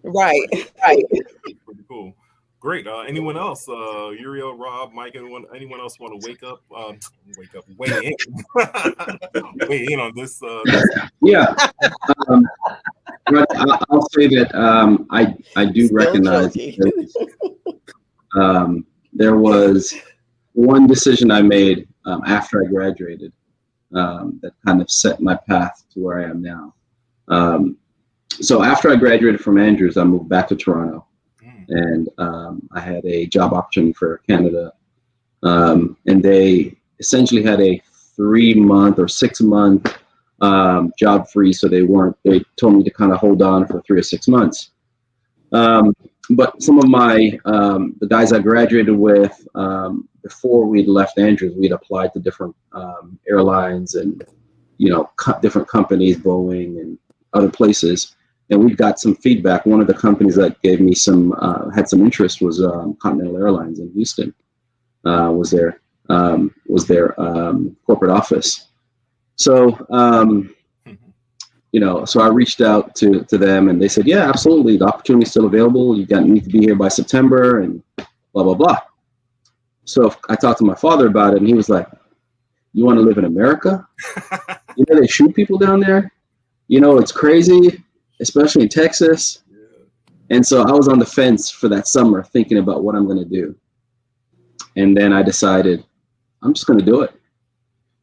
Speaker 7: Right.
Speaker 2: Pretty cool. Great. Anyone else? Uriel, Rob, Mike, anyone else want to weigh in, weigh in on this?
Speaker 6: Yeah. But I'll say that I do
Speaker 7: Still
Speaker 6: recognize
Speaker 7: joking.
Speaker 6: there was one decision I made after I graduated that kind of set my path to where I am now. So after I graduated from Andrews, I moved back to Toronto, and I had a job opportunity for Canada, and they essentially had a 3-month or 6-month job freeze. So they told me to kind of hold on for 3 or 6 months. But some of the guys I graduated with, before we'd left Andrews, we'd applied to different airlines and, different companies, Boeing and other places. And we got some feedback. One of the companies that gave me had some interest was Continental Airlines in Houston, was their corporate office. So, so I reached out to them, and they said, yeah, absolutely. The opportunity is still available. You need to be here by September and blah, blah, blah. So I talked to my father about it, and he was like, you want to live in America? They shoot people down there. It's crazy, especially in Texas. And so I was on the fence for that summer thinking about what I'm going to do. And then I decided I'm just going to do it.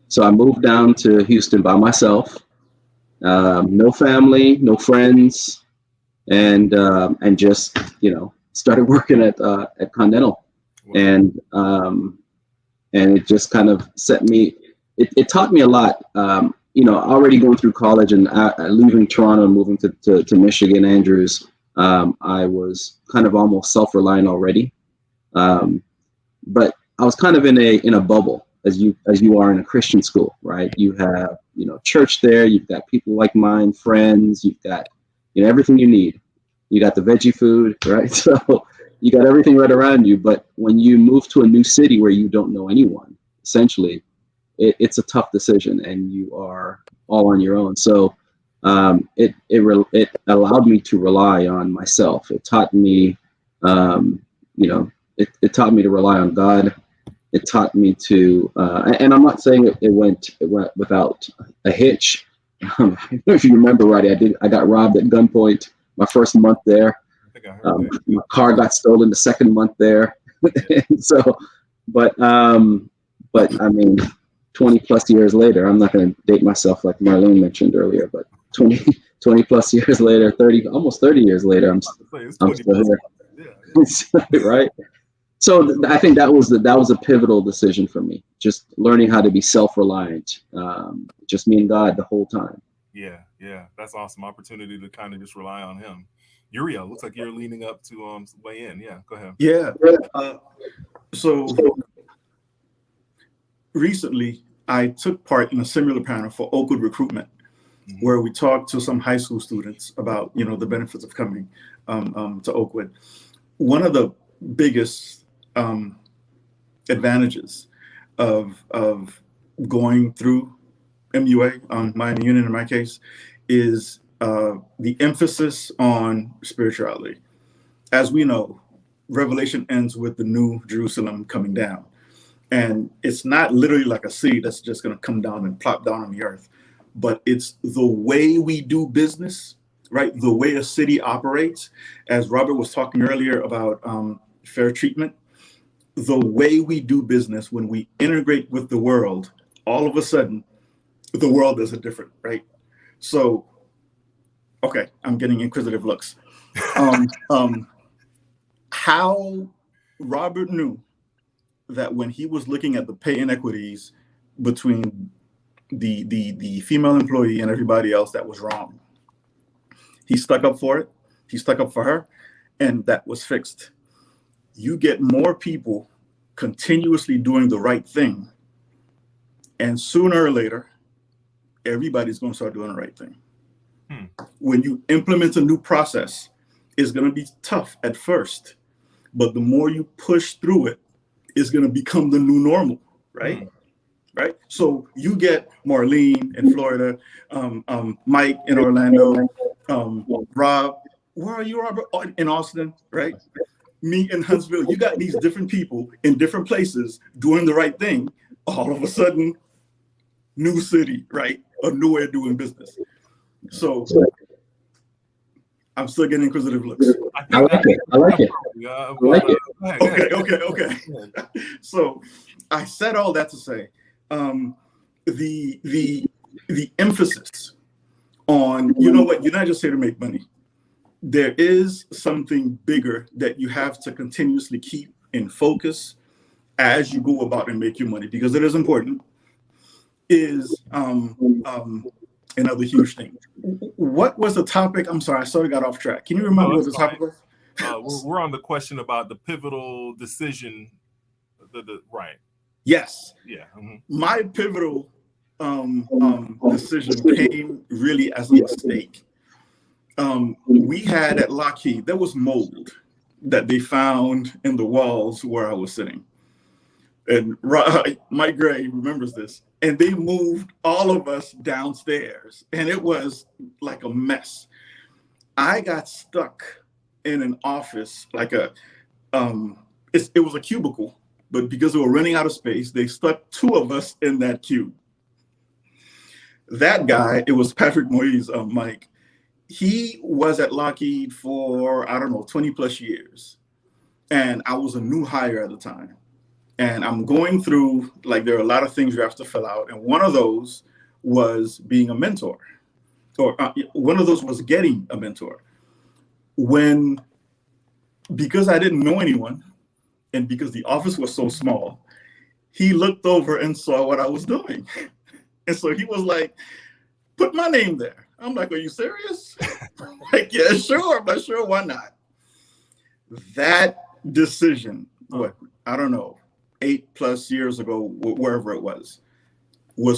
Speaker 6: So I moved down to Houston by myself. No family, no friends, and just started working at Continental, and it just kind of set me. It taught me a lot. Already going through college and leaving Toronto and moving to Michigan, Andrews, I was kind of almost self-reliant already, but I was kind of in a bubble. As you are in a Christian school, right? You have, church there, you've got people like mine, friends, you've got, everything you need. You got the veggie food, right? So you got everything right around you. But when you move to a new city where you don't know anyone, essentially, it's a tough decision and you are all on your own. So it allowed me to rely on myself. It taught me, it taught me to rely on God. It taught me to, and I'm not saying it went without a hitch. If you remember right, I got robbed at gunpoint my first month there. My car got stolen the second month there. So, but I mean, 20 plus years later, I'm not going to date myself like Marlene mentioned earlier, but 20 plus years later, almost 30 years later, I'm still here. Yeah. Right. So I think that was a pivotal decision for me. Just learning how to be self-reliant, just me and God the whole time.
Speaker 2: Yeah, that's awesome. Opportunity to kind of just rely on Him. Uriel, looks like you're leaning up to weigh in. Yeah, go ahead.
Speaker 4: Yeah. So recently, I took part in a similar panel for Oakwood recruitment, where we talked to some high school students about the benefits of coming to Oakwood. One of the biggest advantages of going through MUA, Miami Union in my case, is the emphasis on spirituality. As we know, Revelation ends with the New Jerusalem coming down. And it's not literally like a city that's just going to come down and plop down on the earth, but it's the way we do business, right? The way a city operates. As Robert was talking earlier about fair treatment, the way we do business, when we integrate with the world, all of a sudden, the world is different, right? So, okay, I'm getting inquisitive looks. How Robert knew that when he was looking at the pay inequities between the female employee and everybody else, that was wrong. He stuck up for it. He stuck up for her, and that was fixed. You get more people continuously doing the right thing, and sooner or later, everybody's going to start doing the right thing. When you implement a new process, it's going to be tough at first, but the more you push through it, it's going to become the new normal, right? Right. So you get Marlene in Florida, Mike in Orlando, Rob. Where are you, Robert? In Austin, right? me in Huntsville, you got these different people in different places doing the right thing. All of a sudden, new city, right? Or new way of doing business. So I'm still getting inquisitive looks.
Speaker 6: I like it. I like it. I like it.
Speaker 4: Okay. So I said all that to say the emphasis on, you know what, you're not just here to make money. There is something bigger that you have to continuously keep in focus as you go about and make your money, because it is important, is another huge thing. What was the topic? I'm sorry, I sort of got off track. Can you remember what the topic was?
Speaker 2: We're on the question about the pivotal decision. Right.
Speaker 4: Yes.
Speaker 2: Yeah. Mm-hmm.
Speaker 4: My pivotal decision came really as a mistake. We had at Lockheed, there was mold that they found in the walls where I was sitting. And Mike Gray remembers this. And they moved all of us downstairs, and it was like a mess. I got stuck in an office, like it was a cubicle, but because they were running out of space, they stuck two of us in that cube. That guy, it was Patrick Moise, Mike. He was at Lockheed for, I don't know, 20 plus years. And I was a new hire at the time. And I'm going through, like, there are a lot of things you have to fill out. And one of those was being a mentor, or one of those was getting a mentor. Because I didn't know anyone, and because the office was so small, he looked over and saw what I was doing. And so he was like, put my name there. I'm like, are you serious? Like, yeah, sure. I'm not sure. Why not? That decision, I don't know, 8+ years ago, wherever it was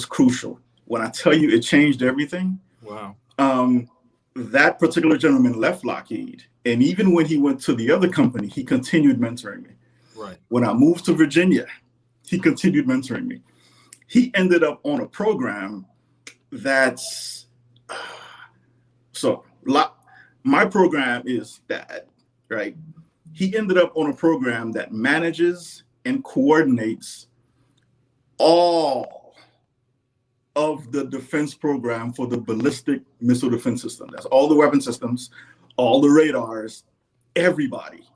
Speaker 4: crucial. When I tell you it changed everything.
Speaker 2: Wow.
Speaker 4: That particular gentleman left Lockheed. And even when he went to the other company, he continued mentoring me.
Speaker 2: Right. When
Speaker 4: I moved to Virginia, he continued mentoring me. He ended up on a program that's, my program is that, right? He ended up on a program that manages and coordinates all of the defense program for the ballistic missile defense system. That's all the weapon systems, all the radars, everybody.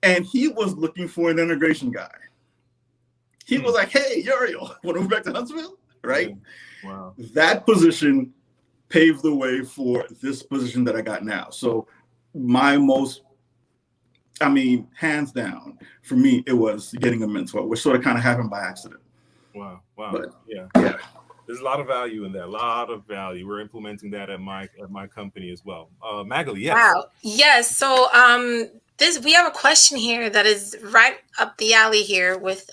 Speaker 4: And he was looking for an integration guy. He was like, hey, Uriel, want to move back to Huntsville? Right?
Speaker 2: Wow.
Speaker 4: That position paved the way for this position that I got now. So hands down, for me, it was getting a mentor, which sort of kind of happened by accident.
Speaker 2: Wow.
Speaker 4: But,
Speaker 2: yeah. There's a lot of value in that. A lot of value. We're implementing that at my company as well. Magali, yes.
Speaker 1: Wow. Yes. So we have a question here that is right up the alley here with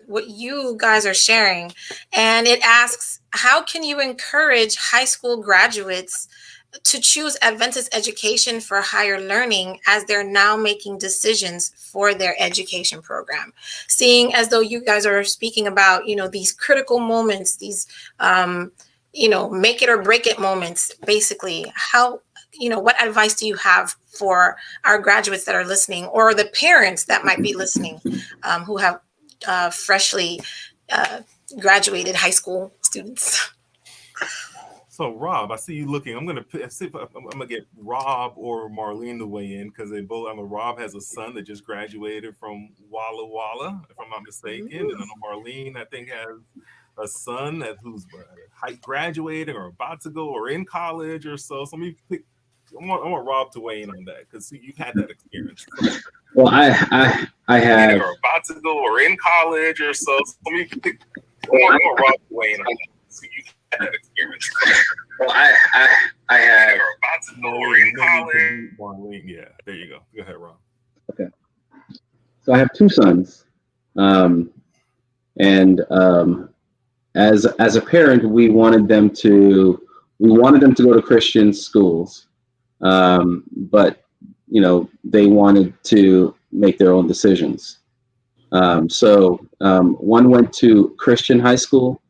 Speaker 1: what you guys are sharing. And it asks, how can you encourage high school graduates to choose Adventist education for higher learning as they're now making decisions for their education program? Seeing as though you guys are speaking about, these critical moments, these, make it or break it moments, basically, what advice do you have for our graduates that are listening, or the parents that might be listening, who have freshly graduated high school students?
Speaker 2: So Rob, I see you looking. I'm gonna see if I'm gonna get Rob or Marlene to weigh in, because they both. Rob has a son that just graduated from Walla Walla, if I'm not mistaken, and I know Marlene, I think, has a son who's graduating or about to go or in college or so. So let me pick. I want Rob to weigh in on that, because you've had that experience.
Speaker 6: Well, I have.
Speaker 2: Or about to go or in college or so. So let me pick. I want Rob to weigh in on that. So you've had that experience.
Speaker 6: Well, I have.
Speaker 2: Or about to go or in college. Yeah, there you go. Go ahead, Rob.
Speaker 6: Okay. So I have two sons, as a parent, we wanted them to go to Christian schools, but they wanted to make their own decisions. So one went to Christian high school.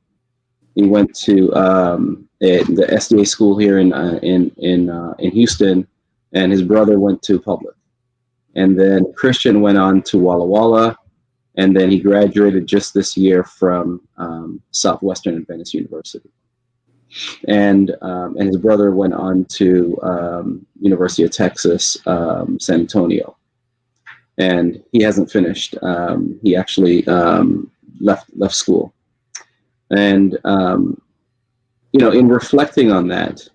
Speaker 6: He went to the SDA school here in Houston, and his brother went to public. And then Christian went on to Walla Walla, and then he graduated just this year from Southwestern Adventist University. And his brother went on to University of Texas, San Antonio. And he hasn't finished. He actually left school. And in reflecting on that,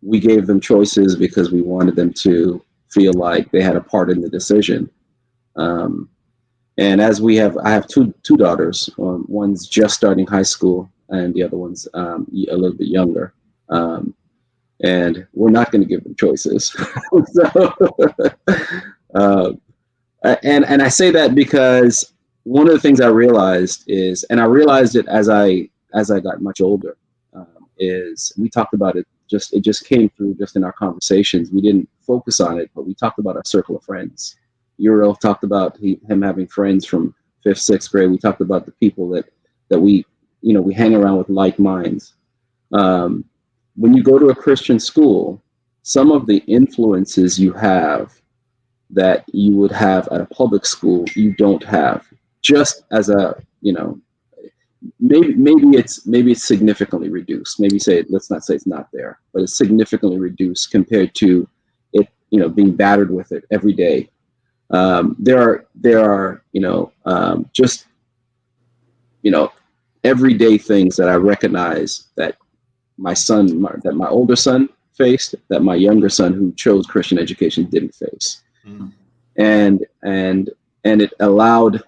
Speaker 6: we gave them choices because we wanted them to feel like they had a part in the decision. And as I have two daughters. One's just starting high school, and the other one's a little bit younger. And we're not going to give them choices. And I say that because one of the things I realized is, and I realized it as I got much older, is we talked about it. It just came through just in our conversations. We didn't focus on it, but we talked about our circle of friends. Uriel talked about him having friends from 5th, 6th grade. We talked about the people that we hang around with like minds. When you go to a Christian school, some of the influences you have that you would have at a public school, you don't have. Just as a, maybe it's significantly reduced. Let's not say it's not there, but it's significantly reduced compared to it, being battered with it every day. There are just everyday things that I recognize that that my older son faced, that my younger son who chose Christian education didn't face. Mm. And it allowed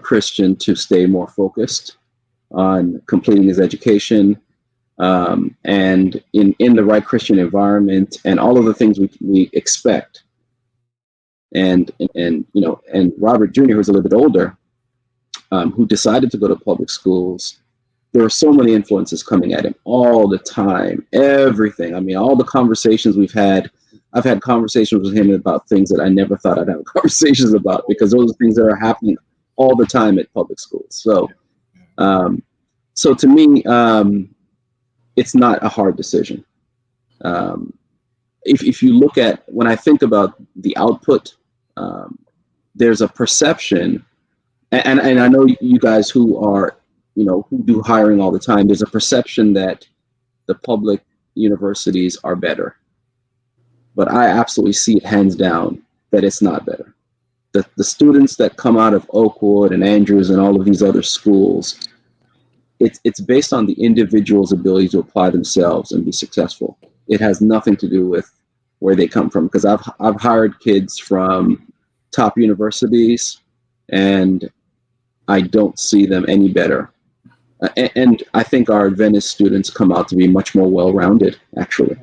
Speaker 6: Christian to stay more focused on completing his education, and in the right Christian environment, and all of the things we expect. And Robert Jr., who's a little bit older, who decided to go to public schools, there were so many influences coming at him all the time, everything. I mean, all the conversations we've had, I've had conversations with him about things that I never thought I'd have conversations about, because those are things that are happening all the time at public schools. So, so to me, it's not a hard decision. If you look at, when I think about the output, there's a perception, and I know you guys who are, who do hiring all the time, there's a perception that the public universities are better. But I absolutely see it hands down that it's not better. The students that come out of Oakwood and Andrews and all of these other schools, it's based on the individual's ability to apply themselves and be successful. It has nothing to do with where they come from, because I've hired kids from top universities, and I don't see them any better. And I think our Adventist students come out to be much more well-rounded, actually.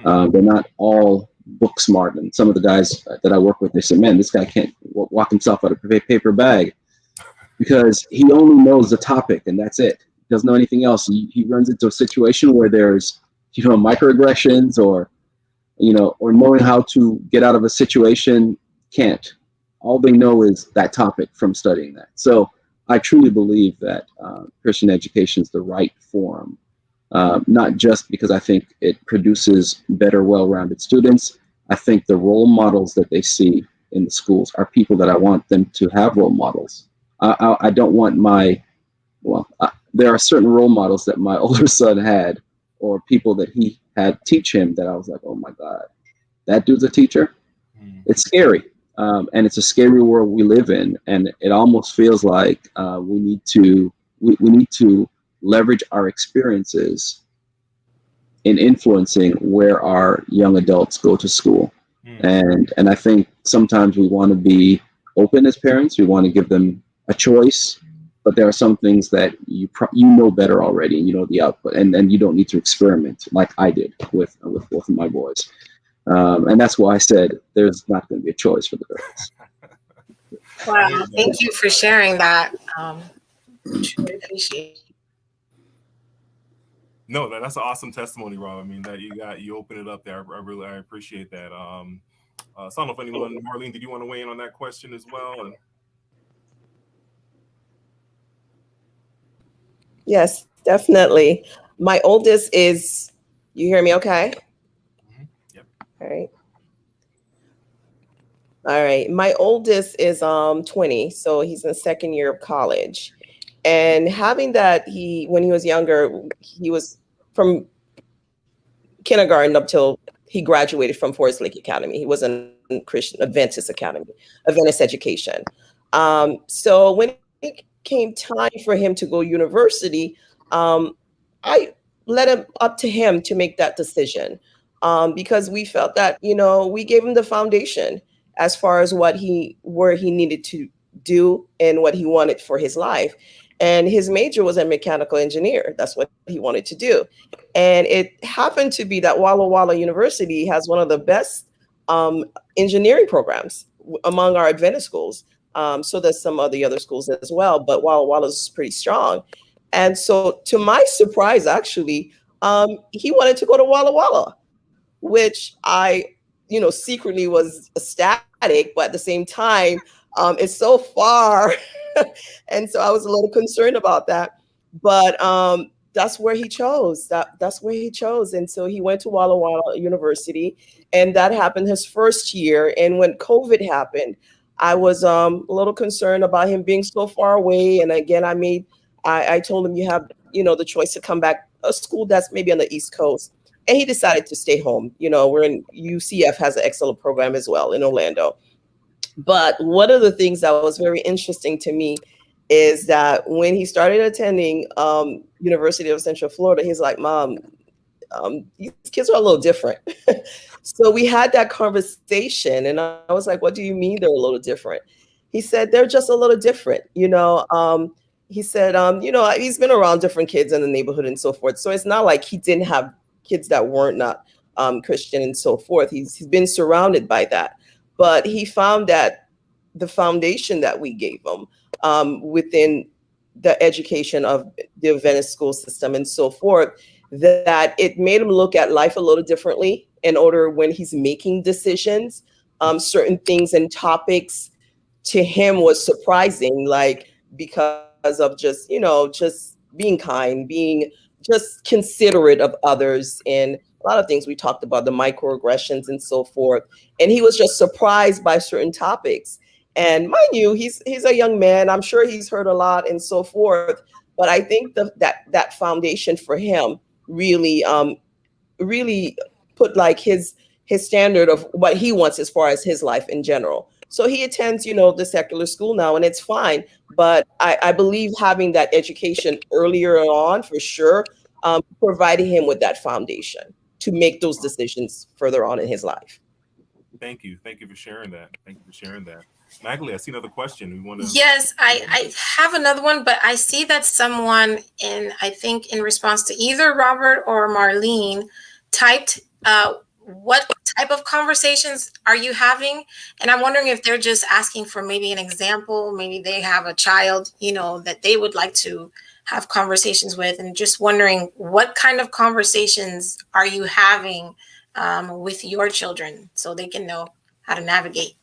Speaker 6: They're not all book smart. And some of the guys that I work with, they say, man, this guy can't walk himself out of a paper bag, because he only knows the topic and that's it. He doesn't know anything else. He runs into a situation where there's, microaggressions or knowing how to get out of a situation, can't. All they know is that topic from studying that. So I truly believe that Christian education is the right form. Not just because I think it produces better, well-rounded students. I think the role models that they see in the schools are people that I want them to have role models. I don't want there are certain role models that my older son had, or people that he had teach him, that I was like, oh my God, that dude's a teacher? It's scary. And it's a scary world we live in. And it almost feels like we need to leverage our experiences in influencing where our young adults go to school. And I think sometimes we want to be open as parents. We want to give them a choice, but there are some things that you know better already, and you know the output, and you don't need to experiment like I did with both of my boys. And that's why I said there's not going to be a choice for the girls.
Speaker 1: Wow, thank you for sharing that. Truly appreciate it.
Speaker 2: No, that's an awesome testimony, Rob. I mean, that you open it up there. I appreciate that. So I don't know if anyone, Marlene, did you want to weigh in on that question as well?
Speaker 7: Yes, definitely. My oldest is, you hear me okay?
Speaker 2: Mm-hmm. Yep.
Speaker 7: All right. All right. My oldest is 20, so he's in the second year of college. And having that, when he was younger, he was from kindergarten up till he graduated from Forest Lake Academy. He was in Christian Adventist Academy, Adventist education. So when it came time for him to go university, I let him up to him to make that decision, because we felt that, we gave him the foundation as far as where he needed to do and what he wanted for his life. And his major was a mechanical engineer. That's what he wanted to do. And it happened to be that Walla Walla University has one of the best engineering programs among our Adventist schools. So there's some of the other schools as well, but Walla Walla is pretty strong. And so, to my surprise, actually, he wanted to go to Walla Walla, which I, secretly was ecstatic, but at the same time, it's so far. And so I was a little concerned about that. But that's where he chose. That's where he chose. And so he went to Walla Walla University, and that happened his first year. And when COVID happened, I was a little concerned about him being so far away. And again, I told him, you have, the choice to come back a school that's maybe on the East Coast. And he decided to stay home. We're in UCF has an excellent program as well in Orlando. But one of the things that was very interesting to me is that when he started attending University of Central Florida, he's like, Mom, these kids are a little different. So we had that conversation, and I was like, what do you mean they're a little different? He said, they're just a little different. He said, he's been around different kids in the neighborhood and so forth. So it's not like he didn't have kids that weren't not Christian and so forth. He's been surrounded by that. But he found that the foundation that we gave him within the education of the Adventist school system and so forth, that it made him look at life a little differently in order when he's making decisions. Certain things and topics to him was surprising, like because of just being kind, being just considerate of others, and a lot of things we talked about, the microaggressions and so forth. And he was just surprised by certain topics. And mind you, he's a young man. I'm sure he's heard a lot and so forth. But I think that foundation for him really put like his standard of what he wants as far as his life in general. So he attends, the secular school now, and it's fine. But I believe having that education earlier on, for sure, provided him with that foundation to make those decisions further on in his life.
Speaker 2: Thank you for sharing that. Magdalene, I see another question.
Speaker 1: Yes, I have another one, but I see that someone I think in response to either Robert or Marlene typed, what type of conversations are you having? And I'm wondering if they're just asking for maybe an example. Maybe they have a child, that they would like to have conversations with, and just wondering what kind of conversations are you having with your children so they can know how to navigate.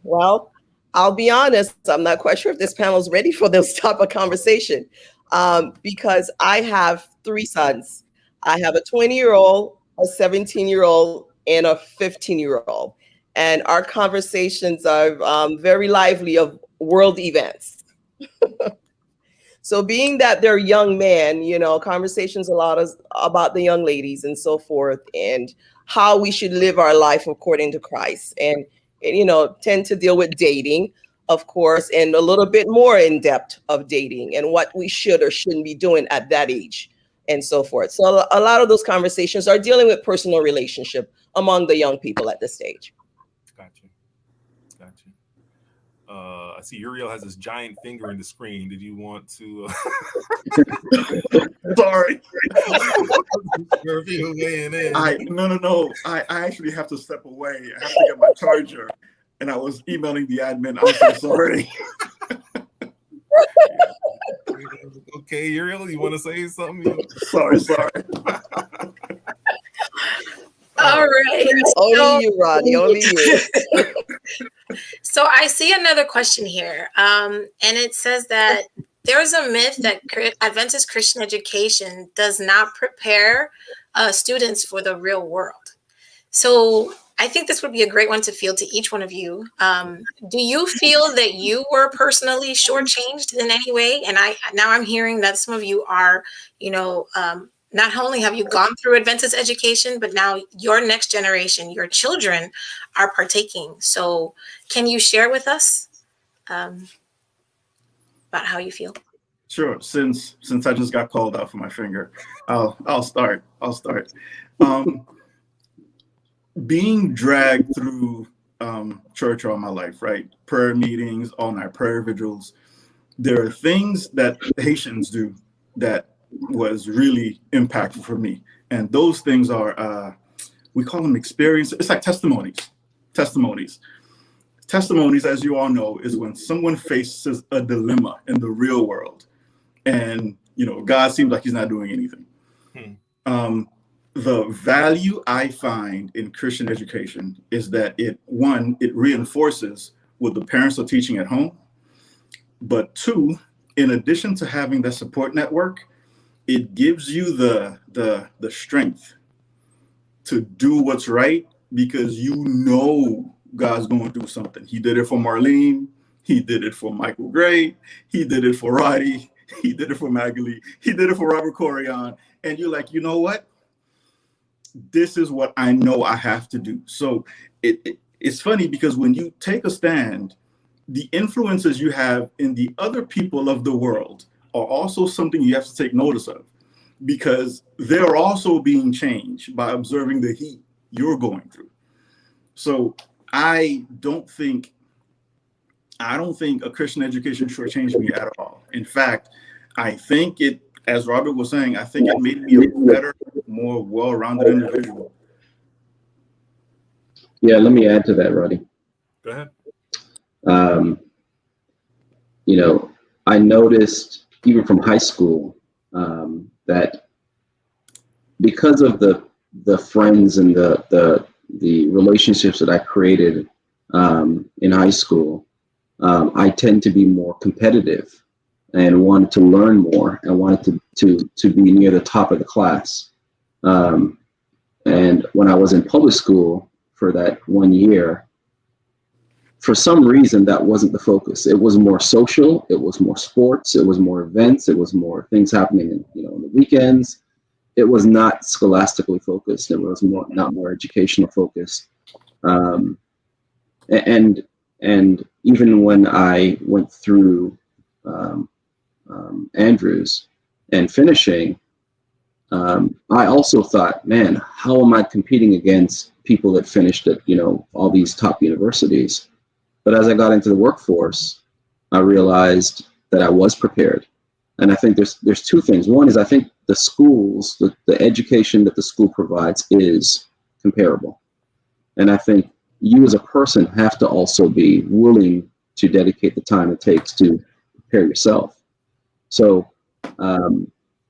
Speaker 7: Well, I'll be honest, I'm not quite sure if this panel is ready for this type of conversation, because I have 3 sons. I have a 20-year-old, a 17-year-old, and a 15-year-old. And our conversations are very lively of world events. So being that they're young men, conversations a lot about the young ladies and so forth, and how we should live our life according to Christ, and tend to deal with dating, of course, and a little bit more in depth of dating and what we should or shouldn't be doing at that age and so forth. So a lot of those conversations are dealing with personal relationship among the young people at this stage.
Speaker 2: Gotcha. I see Uriel has this giant finger in the screen. Did you want to?
Speaker 4: Sorry.
Speaker 2: No.
Speaker 4: I actually have to step away. I have to get my charger, and I was emailing the admin. I'm so sorry.
Speaker 2: Okay, Uriel, you want to say something?
Speaker 4: Sorry.
Speaker 1: All right.
Speaker 7: Only you, Rodney. Only you.
Speaker 1: So I see another question here, and it says that there is a myth that Adventist Christian education does not prepare students for the real world. So I think this would be a great one to field to each one of you. Do you feel that you were personally shortchanged in any way? And now I'm hearing that some of you are, not only have you gone through Adventist education, but now your next generation, your children, are partaking. So, can you share with us about how you feel?
Speaker 4: Sure. Since I just got called out for my finger, I'll start. Being dragged through church all my life, right? Prayer meetings, all night prayer vigils. There are things that Haitians do that was really impactful for me. And those things are, we call them experience. It's like testimonies. Testimonies, as you all know, is when someone faces a dilemma in the real world. And, God seems like he's not doing anything. The value I find in Christian education is that it reinforces what the parents are teaching at home. But two, in addition to having that support network, it gives you the strength to do what's right, because God's going to do something. He did it for Marlene. He did it for Michael Gray. He did it for Roddy. He did it for Magali. He did it for Robert Corian. And you're like, you know what? This is what I know I have to do. So it's funny, because when you take a stand, the influences you have in the other people of the world are also something you have to take notice of, because they're also being changed by observing the heat you're going through. So I don't think a Christian education shortchanged me at all. In fact, I think it, as Robert was saying, I think it made me a better, more well-rounded individual.
Speaker 6: Yeah, let me add to that, Roddy.
Speaker 2: Go ahead.
Speaker 6: I noticed even from high school that because of the friends and the relationships that I created in high school, I tend to be more competitive and wanted to learn more and wanted to be near the top of the class. And when I was in public school for that 1 year, for some reason, that wasn't the focus. It was more social. It was more sports. It was more events. It was more things happening in the weekends. It was not scholastically focused. It was not more educational focused. And even when I went through Andrews and finishing, I also thought, man, how am I competing against people that finished at all these top universities? But as I got into the workforce, I realized that I was prepared. And I think there's two things. One is I think the schools, the education that the school provides is comparable. And I think you as a person have to also be willing to dedicate the time it takes to prepare yourself. So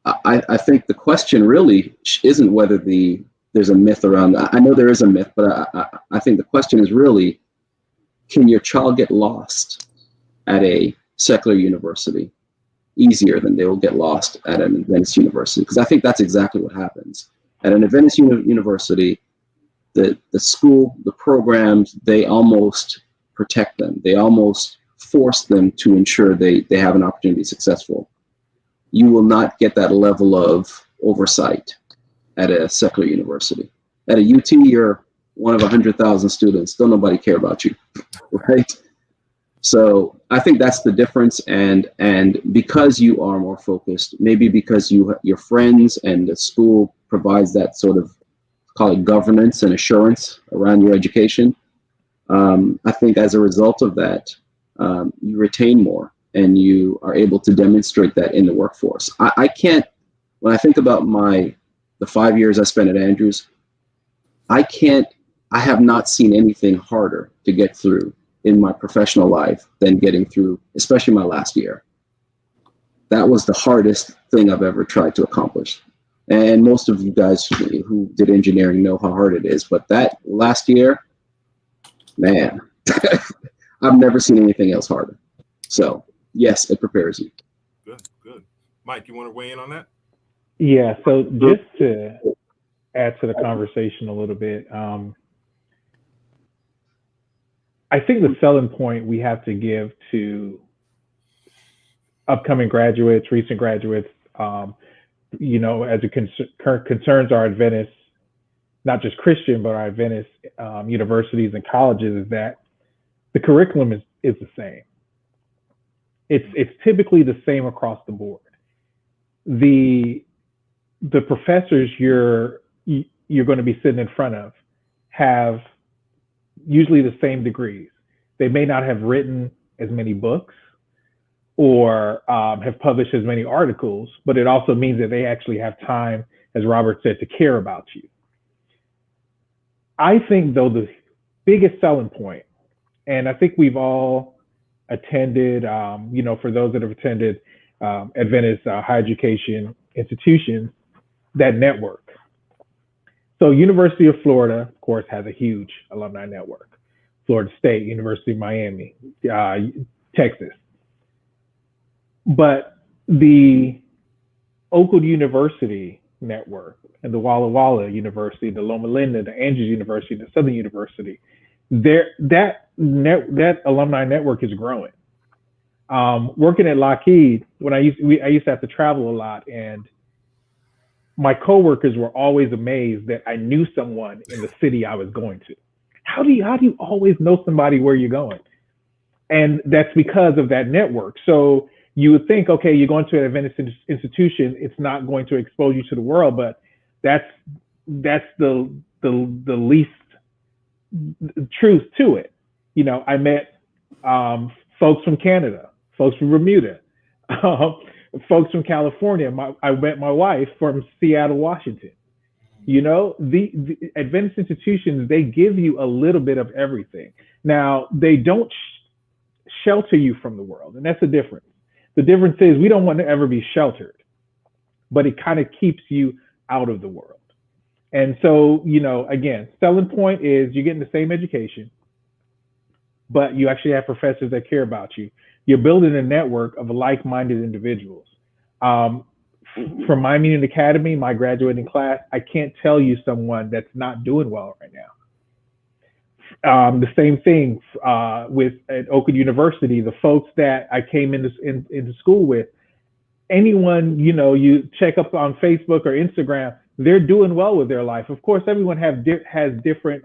Speaker 6: I think the question really isn't whether there's a myth around that. I know there is a myth, but I think the question is really, can your child get lost at a secular university easier than they will get lost at an Adventist university? Because I think that's exactly what happens. At an Adventist university, the school, the programs, they almost protect them. They almost force them to ensure they have an opportunity to be successful. You will not get that level of oversight at a secular university. At a UT, you're one of 100,000 students. Don't nobody care about you, right? So I think that's the difference. And because you are more focused, maybe because your friends and the school provides that sort of, call it governance and assurance around your education, I think as a result of that, you retain more and you are able to demonstrate that in the workforce. I can't, when I think about the 5 years I spent at Andrews, I have not seen anything harder to get through in my professional life than getting through, especially my last year. That was the hardest thing I've ever tried to accomplish. And most of you guys who did engineering know how hard it is. But that last year, man, I've never seen anything else harder. So yes, it prepares you.
Speaker 2: Good. Mike, you want to weigh in on that?
Speaker 5: Yeah. So just to add to the conversation a little bit, I think the selling point we have to give to upcoming graduates, recent graduates, as it concerns our Adventist, not just Christian, but our Adventist universities and colleges, is that the curriculum is the same. It's typically the same across the board. The professors you're going to be sitting in front of have usually the same degrees. They may not have written as many books or have published as many articles, but it also means that they actually have time, as Robert said, to care about you. I think, though, the biggest selling point, and I think we've all attended, for those that have attended Adventist higher education institutions, that network. So University of Florida, of course, has a huge alumni network. Florida State, University of Miami, Texas. But the Oakland University network and the Walla Walla University, the Loma Linda, the Andrews University, the Southern University, that alumni network is growing. Working at Lockheed, when I used to have to travel a lot, and my coworkers were always amazed that I knew someone in the city I was going to. How do you always know somebody where you're going? And that's because of that network. So you would think, okay, you're going to an Adventist institution, it's not going to expose you to the world, but that's the least truth to it. I met folks from Canada, folks from Bermuda, folks from California. I met my wife from Seattle, Washington. The Adventist institutions, they give you a little bit of everything. Now, they don't shelter you from the world, and that's the difference. The difference is we don't want to ever be sheltered, but it kind of keeps you out of the world. And so, again, selling point is you're getting the same education, but you actually have professors that care about you. You're building a network of like-minded individuals. From Miami Union Academy, my graduating class, I can't tell you someone that's not doing well right now. The same thing at Oakland University, the folks that I came into school with, anyone, you check up on Facebook or Instagram, they're doing well with their life. Of course, everyone has different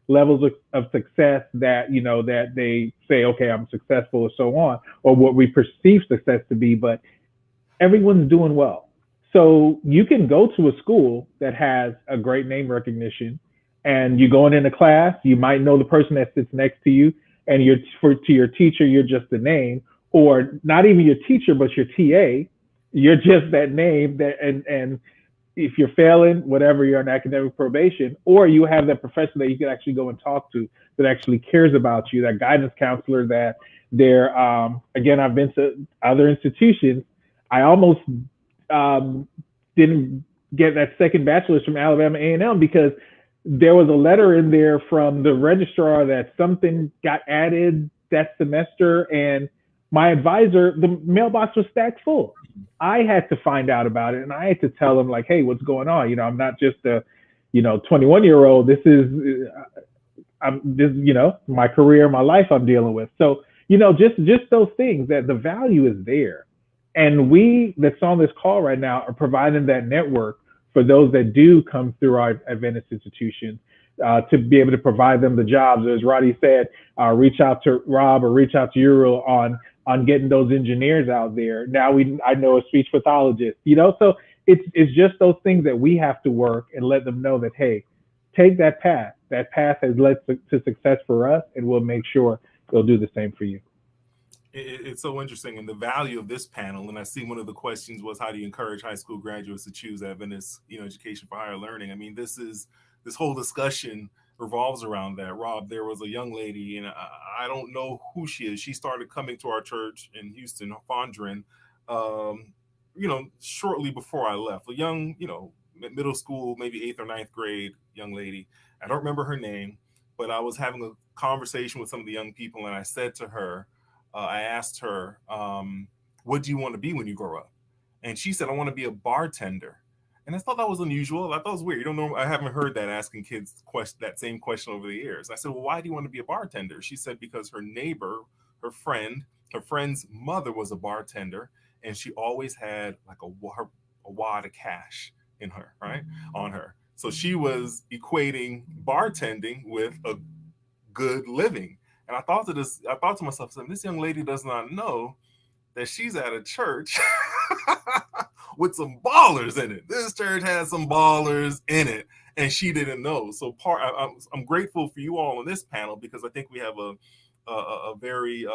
Speaker 5: levels of success that, that they say, okay, I'm successful or so on, or what we perceive success to be, but everyone's doing well. So you can go to a school that has a great name recognition, and you're going into class, you might know the person that sits next to you, and to your teacher, you're just a name, or not even your teacher, but your TA, you're just that name. And if you're failing, whatever, you're on academic probation, or you have that professor that you can actually go and talk to that actually cares about you, that guidance counselor that they're, again, I've been to other institutions. I almost didn't get that second bachelor's from Alabama A&M because there was a letter in there from the registrar that something got added that semester, and my advisor, the mailbox was stacked full. I had to find out about it, and I had to tell him, like, hey, what's going on? I'm not just a 21-year-old. This is my career, my life I'm dealing with. So just those things, that the value is there. And we that's on this call right now are providing that network for those that do come through our Adventist institutions to be able to provide them the jobs. As Roddy said, reach out to Rob or reach out to Uriel on getting those engineers out there. Now I know a speech pathologist, so it's just those things that we have to work and let them know that, hey, take that path. That path has led to success for us, and we'll make sure they'll do the same for you.
Speaker 2: It's so interesting, and the value of this panel. And I see one of the questions was, how do you encourage high school graduates to choose Adventist, education for higher learning? I mean, this whole discussion revolves around that. Rob, there was a young lady, and I don't know who she is. She started coming to our church in Houston, Fondren, shortly before I left. A young, middle school, maybe 8th or 9th grade young lady. I don't remember her name, but I was having a conversation with some of the young people, and I said to her, I asked her, what do you want to be when you grow up? And she said, I want to be a bartender. And I thought that was unusual. I thought it was weird. You don't know. I haven't heard that asking kids that same question over the years. I said, well, why do you want to be a bartender? She said, because her neighbor, her friend's mother was a bartender, and she always had like a wad of cash in her, right, on her. So she was equating bartending with a good living. And I thought to myself, this young lady does not know that she's at a church with some ballers in it. This church has some ballers in it, and she didn't know. So I'm grateful for you all on this panel, because I think we have a very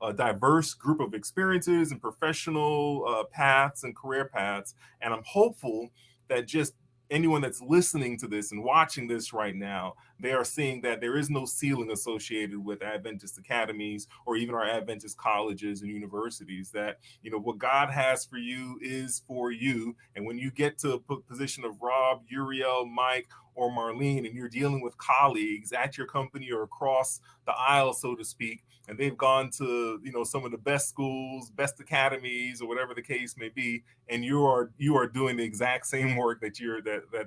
Speaker 2: a diverse group of experiences and professional paths and career paths. And I'm hopeful that just anyone that's listening to this and watching this right now, they are seeing that there is no ceiling associated with Adventist academies or even our Adventist colleges and universities, that, you know, what God has for you is for you. And when you get to a position of Rob, Uriel, Mike, or Marlene, and you're dealing with colleagues at your company or across the aisle, so to speak, and they've gone to, you know, some of the best schools, best academies, or whatever the case may be, and you are doing the exact same work that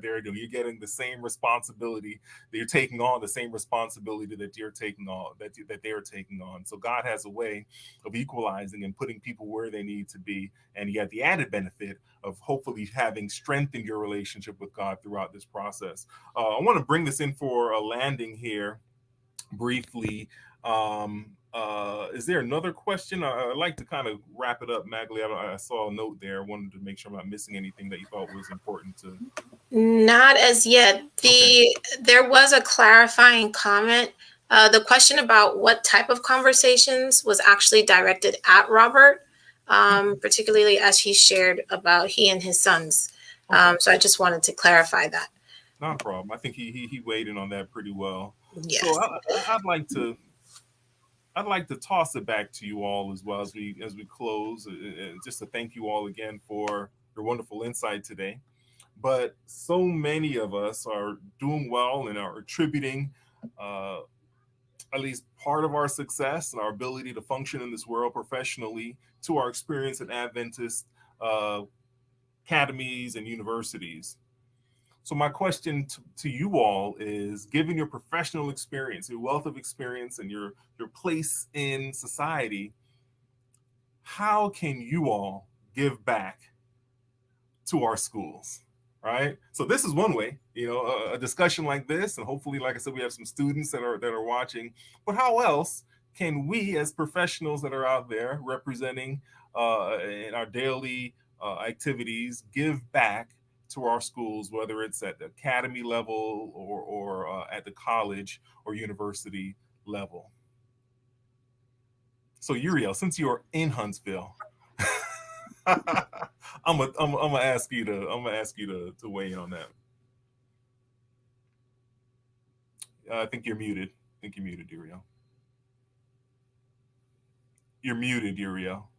Speaker 2: they're doing. You're getting the same responsibility. You're taking on the same responsibility that you're taking on, that they're taking on. So God has a way of equalizing and putting people where they need to be, and you have the added benefit of hopefully having strengthened your relationship with God throughout this process. I want to bring this in for a landing here briefly. Is there another question? I'd like to kind of wrap it up, Magli. I saw a note there. I wanted to make sure I'm not missing anything that you thought was important to.
Speaker 1: Not as yet. There was a clarifying comment. The question about what type of conversations was actually directed at Robert, particularly as he shared about he and his sons. So I just wanted to clarify that.
Speaker 2: Not a problem. I think he weighed in on that pretty well.
Speaker 1: Yes.
Speaker 2: So I'd like to toss it back to you all as well as we close, just to thank you all again for your wonderful insight today. But so many of us are doing well and are attributing at least part of our success and our ability to function in this world professionally to our experience at Adventist academies and universities. So my question to you all is, given your professional experience, your wealth of experience, and your place in society, how can you all give back to our schools, right? So this is one way, you know, a discussion like this, and hopefully, like I said, we have some students that are watching. But how else can we, as professionals that are out there representing in our daily activities, give back to our schools, whether it's at the academy level or at the college or university level? So Uriel, since you're in Huntsville, I'm gonna ask you to weigh in on that. I think you're muted. Uriel. You're muted, Uriel.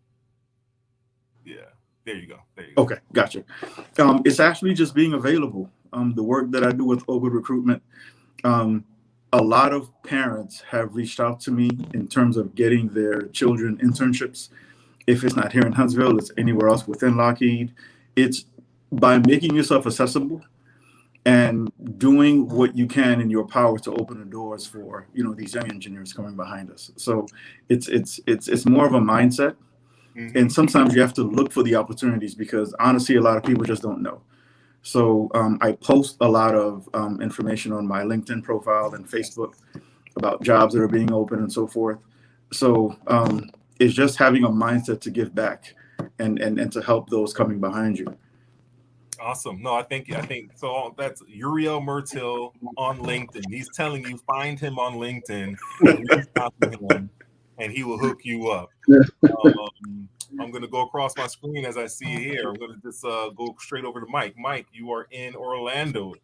Speaker 2: Yeah. There you go.
Speaker 4: Okay, gotcha. It's actually just being available. The work that I do with Oakwood Recruitment, a lot of parents have reached out to me in terms of getting their children internships. If it's not here in Huntsville, it's anywhere else within Lockheed. It's by making yourself accessible and doing what you can in your power to open the doors for, you know, these young engineers coming behind us. So it's more of a mindset. Mm-hmm. And sometimes you have to look for the opportunities, because honestly, a lot of people just don't know. So I post a lot of information on my LinkedIn profile and Facebook about jobs that are being open and so forth. So it's just having a mindset to give back and to help those coming behind you.
Speaker 2: Awesome. No, I think so. That's Uriel Murtill on LinkedIn. He's telling you, find him on LinkedIn and reach out to him, and he will hook you up. I'm going to go across my screen as I see it here. I'm going to just go straight over to Mike. Mike, you are in Orlando.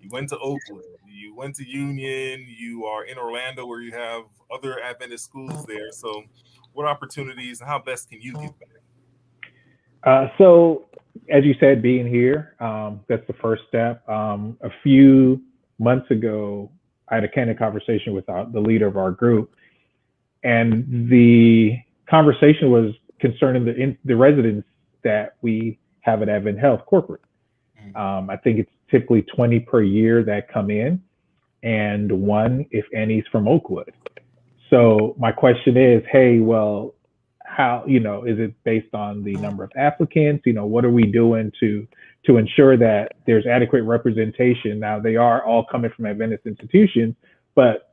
Speaker 2: You went to Oakland. You went to Union. You are in Orlando, where you have other Adventist schools there. So what opportunities and how best can you give back?
Speaker 5: So as you said, being here, that's the first step. A few months ago, I had a candid conversation with the leader of our group, and the conversation was concerning the residents that we have at Advent Health corporate. I think it's typically 20 per year that come in, and one, if any, is from Oakwood. So my question is, hey, well, how, is it based on the number of applicants? What are we doing to ensure that there's adequate representation? Now, they are all coming from Adventist institutions, but,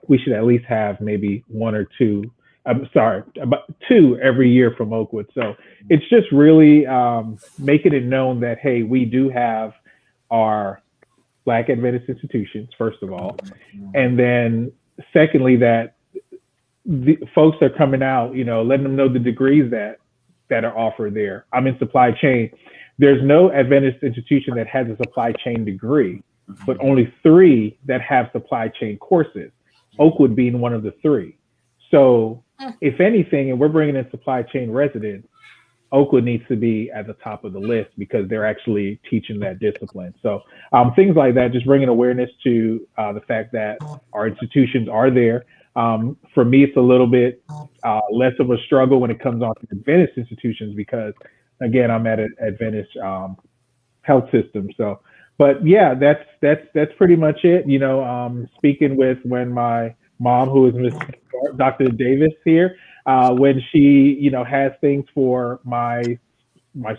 Speaker 5: we should at least have maybe one or two, about two every year from Oakwood. So it's just really making it known that, hey, we do have our Black Adventist institutions, first of all. And then secondly, that the folks are coming out, letting them know the degrees that are offered there. I'm in supply chain. There's no Adventist institution that has a supply chain degree, but only 3 that have supply chain courses, Oakwood being one of the 3. So if anything, and we're bringing in supply chain residents, Oakwood needs to be at the top of the list because they're actually teaching that discipline. So things like that, just bringing awareness to the fact that our institutions are there. For me, it's a little bit less of a struggle when it comes on to Adventist institutions because, again, I'm at an Adventist health system. So, but yeah, that's pretty much it. Speaking with when my mom, who is Miss Dr. Davis here, when she, has things for my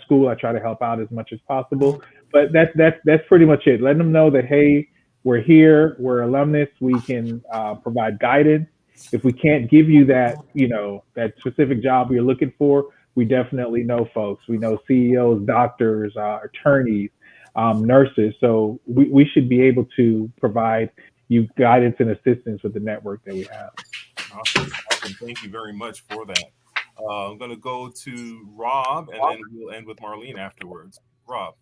Speaker 5: school, I try to help out as much as possible. But that's pretty much it. Letting them know that, hey, we're here, we're alumnus, we can provide guidance. If we can't give you that, that specific job you're looking for, we definitely know folks. We know CEOs, doctors, attorneys, nurses. So we should be able to provide you guidance and assistance with the network that we have.
Speaker 2: Awesome. Thank you very much for that. I'm going to go to Rob, and then we'll end with Marlene afterwards. Rob.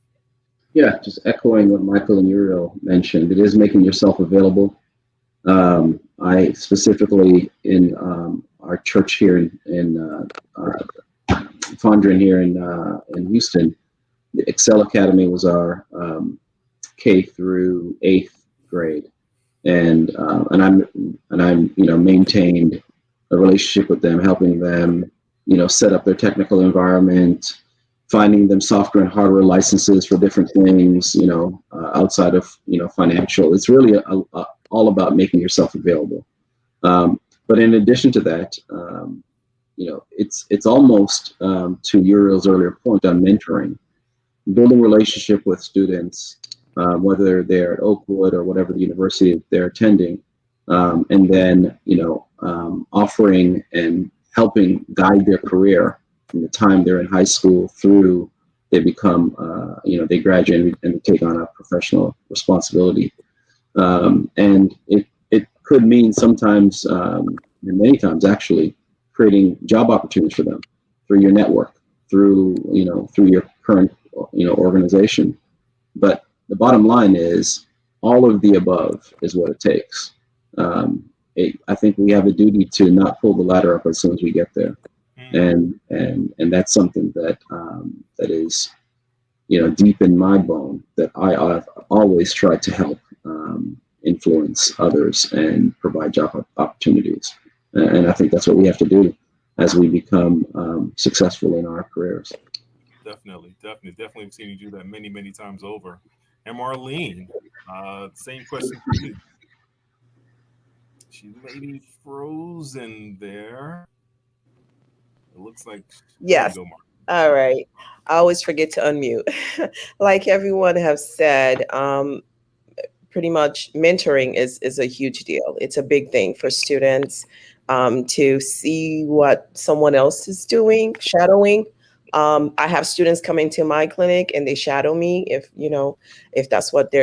Speaker 6: Yeah, just echoing what Michael and Uriel mentioned, it is making yourself available. I specifically in our church here in Fondren here in Houston, the Excel Academy was our K through 8th grade, and I'm maintained a relationship with them, helping them set up their technical environment, finding them software and hardware licenses for different things, outside of, financial. It's really all about making yourself available. But in addition to that, it's almost to Uriel's earlier point on mentoring, building relationship with students, whether they're at Oakwood or whatever the university they're attending, and then, offering and helping guide their career from the time they're in high school through they become, they graduate and take on a professional responsibility. And it could mean sometimes, and many times actually, creating job opportunities for them through your network, through your current, organization. But the bottom line is all of the above is what it takes. I think we have a duty to not pull the ladder up as soon as we get there. And that's something that that is, deep in my bone, that I've always tried to help influence others and provide job opportunities. And I think that's what we have to do as we become successful in our careers.
Speaker 2: Definitely seen you do that many, many times over. And Marlene, same question for you. She may be frozen there. It looks like.
Speaker 7: Yes. All right. I always forget to unmute. Like everyone have said, pretty much mentoring is a huge deal. It's a big thing for students to see what someone else is doing, shadowing. I have students come into my clinic and they shadow me if that's what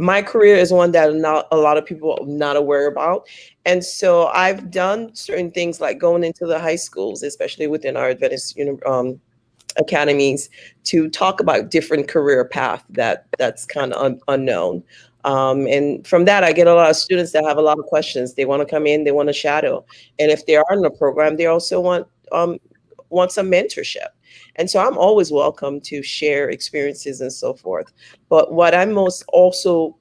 Speaker 7: my career is one that not a lot of people are not aware about. And so I've done certain things like going into the high schools, especially within our Adventist academies, to talk about different career path that's kind of unknown. And from that, I get a lot of students that have a lot of questions. They want to come in, they want to shadow. And if they are in the program, they also want some mentorship. And so I'm always welcome to share experiences and so forth. But what I'm most also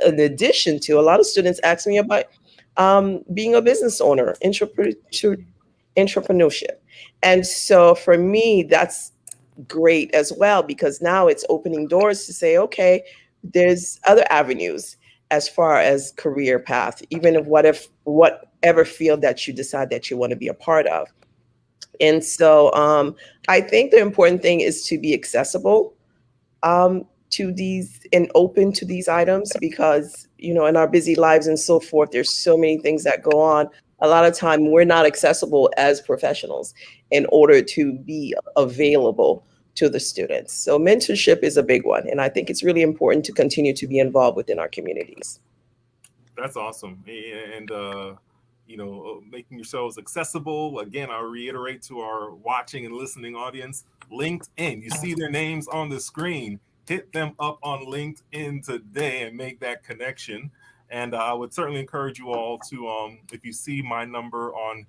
Speaker 7: in addition to, a lot of students ask me about being a business owner, entrepreneurship. And so for me, that's great as well, because now it's opening doors to say, okay, there's other avenues as far as career path, even if whatever field that you decide that you want to be a part of. And so I think the important thing is to be accessible to these and open to these items, because, you know, in our busy lives and so forth, there's so many things that go on. A lot of time we're not accessible as professionals in order to be available to the students. So mentorship is a big one. And I think it's really important to continue to be involved within our communities.
Speaker 2: That's awesome. And, you know, making yourselves accessible. Again, I'll reiterate to our watching and listening audience, LinkedIn. You see their names on the screen. Hit them up on LinkedIn today and make that connection. And I would certainly encourage you all to, if you see my number on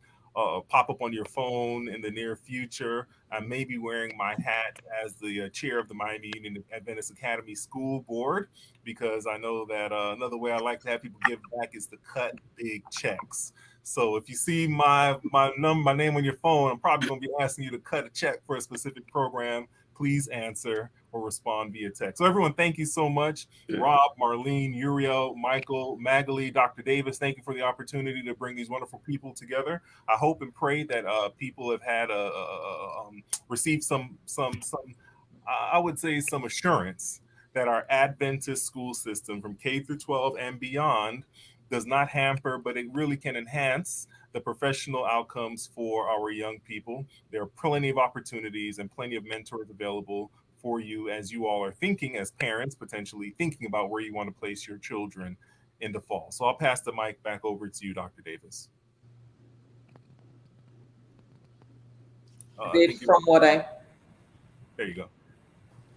Speaker 2: pop up on your phone in the near future, I may be wearing my hat as the chair of the Miami Union Adventist Academy School Board, because I know that another way I like to have people give back is to cut big checks. So if you see my name on your phone, I'm probably going to be asking you to cut a check for a specific program. Please answer or respond via text. So everyone, thank you so much. Rob, Marlene, Uriel, Michael, Magali, Dr. Davis, thank you for the opportunity to bring these wonderful people together. I hope and pray that people have had received some I would say some assurance that our Adventist school system from K through 12 and beyond does not hamper, but it really can enhance the professional outcomes for our young people. There are plenty of opportunities and plenty of mentors available for you as you all are thinking, as parents, potentially thinking about where you want to place your children in the fall. So I'll pass the mic back over to you, Dr. Davis.
Speaker 3: There you
Speaker 2: go.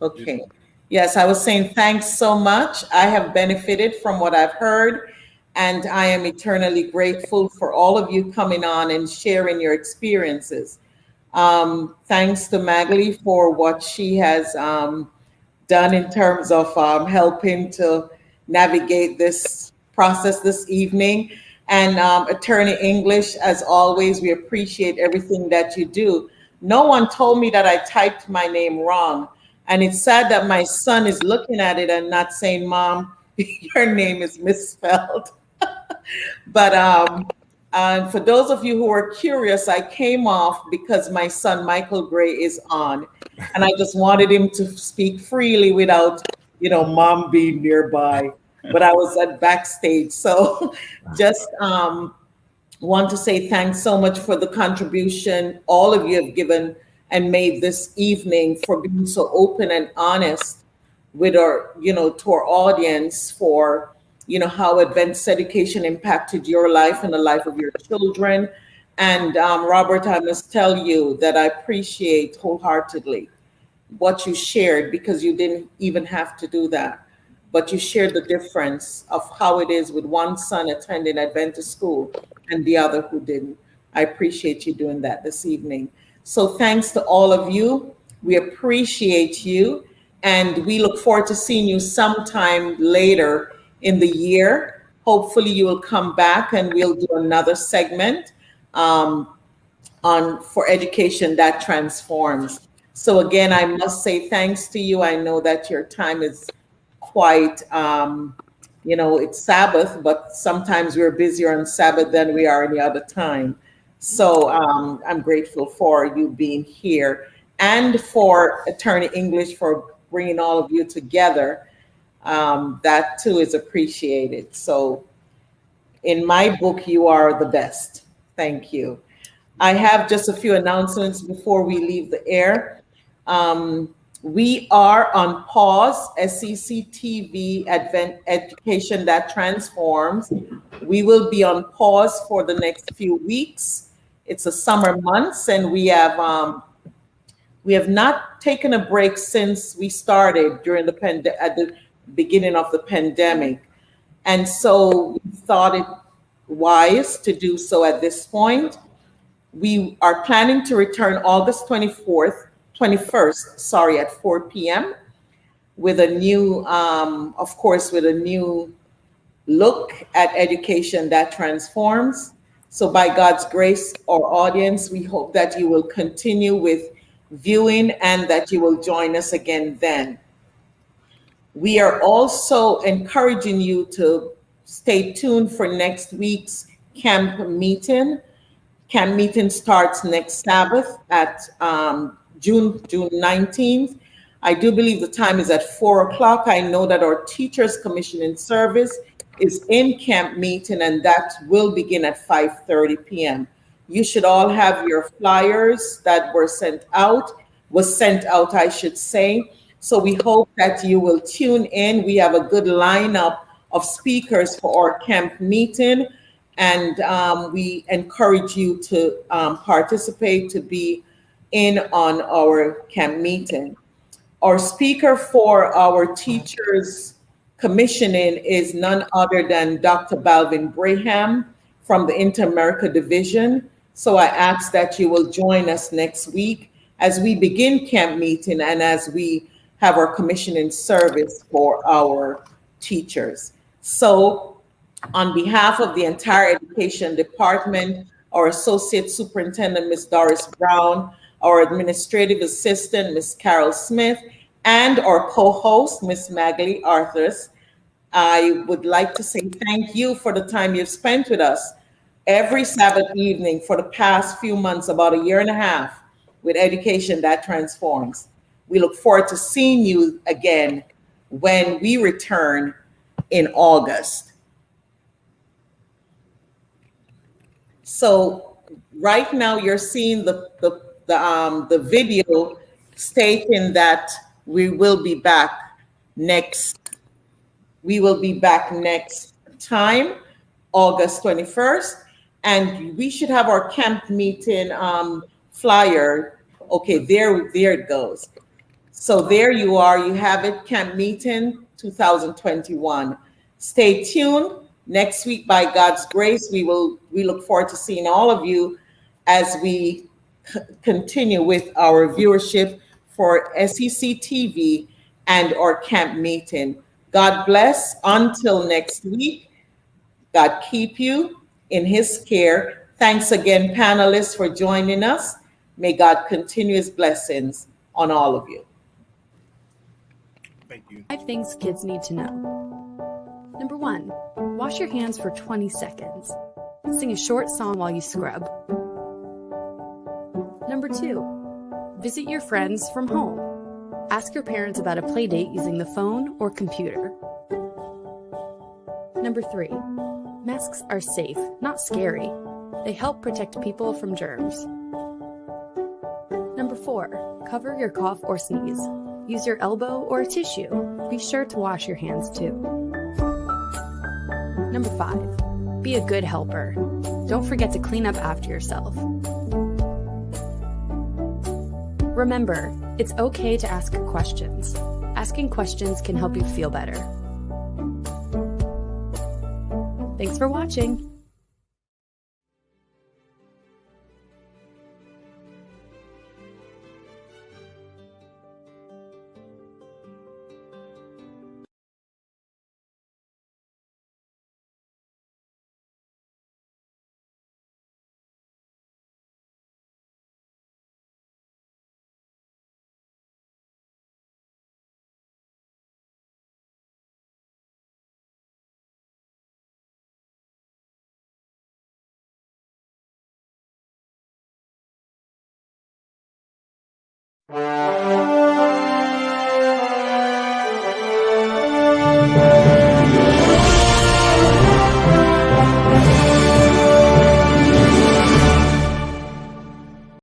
Speaker 3: Okay. Yes, I was saying thanks so much. I have benefited from what I've heard, and I am eternally grateful for all of you coming on and sharing your experiences. Thanks to Magali for what she has done in terms of helping to navigate this process this evening. And Attorney English, as always, we appreciate everything that you do. No one told me that I typed my name wrong. And it's sad that my son is looking at it and not saying, Mom, your name is misspelled. But for those of you who are curious, I came off because my son, Michael Gray, is on. And I just wanted him to speak freely without, you know, Mom being nearby. But I was at backstage. So just want to say thanks so much for the contribution all of you have given and made this evening, for being so open and honest with our, you know, to our audience, for, you know, how advanced education impacted your life and the life of your children. And Robert, I must tell you that I appreciate wholeheartedly what you shared, because you didn't even have to do that, but you shared the difference of how it is with one son attending Adventist school and the other who didn't. I appreciate you doing that this evening. So thanks to all of you. We appreciate you, and we look forward to seeing you sometime later in the year. Hopefully you will come back and we'll do another segment on for education that transforms. So again, I must say thanks to you. I know that your time is quite, you know, it's Sabbath, but sometimes we're busier on Sabbath than we are any other time. So I'm grateful for you being here, and for Attorney English for bringing all of you together. That too is appreciated. So in my book, you are the best. Thank you. I have just a few announcements before we leave the air. We are on pause, Sectv Advent Education That Transforms. We will be on pause for the next few weeks. It's a summer months, and we have not taken a break since we started during at the beginning of the pandemic. And so we thought it wise to do so at this point. We are planning to return August 21st, at 4 p.m. with a new, of course, with a new look at education that transforms. So by God's grace, our audience, we hope that you will continue with viewing and that you will join us again then. We are also encouraging you to stay tuned for next week's camp meeting. Camp meeting starts next Sabbath at June 19th. I do believe the time is at 4 o'clock. I know that our teachers commissioning service is in camp meeting, and that will begin at 5:30 p.m. You should all have your flyers that was sent out, I should say. So we hope that you will tune in. We have a good lineup of speakers for our camp meeting, and we encourage you to participate, to be in on our camp meeting. Our speaker for our teachers commissioning is none other than Dr. Balvin Braham from the Inter-America Division. So I ask that you will join us next week as we begin camp meeting and as we have our commissioning service for our teachers. So on behalf of the entire education department, our associate superintendent, Ms. Doris Brown, our administrative assistant, Ms. Carol Smith, and our co-host, Ms. Magali Arthurs, I would like to say thank you for the time you've spent with us every Sabbath evening for the past few months, about a year and a half, with Education That Transforms. We look forward to seeing you again when we return in August. So right now you're seeing the video stating that we will be back next time, August 21st, and we should have our camp meeting flyer. Okay, there it goes. So there you are, you have it, camp meeting 2021. Stay tuned. Next week, by God's grace, we look forward to seeing all of you as we continue with our viewership for SEC TV and our camp meeting. God bless until next week. God keep you in his care. Thanks again, panelists, for joining us. May God continue his blessings on all of you.
Speaker 2: Thank you.
Speaker 8: 5 things kids need to know. Number 1, wash your hands for 20 seconds. Sing a short song while you scrub. Number 2, visit your friends from home. Ask your parents about a play date using the phone or computer. Number 3, masks are safe, not scary. They help protect people from germs. Number 4, cover your cough or sneeze. Use your elbow or a tissue. Be sure to wash your hands too. Number 5, be a good helper. Don't forget to clean up after yourself. Remember, it's okay to ask questions. Asking questions can help you feel better. Thanks for watching.
Speaker 9: Thank you.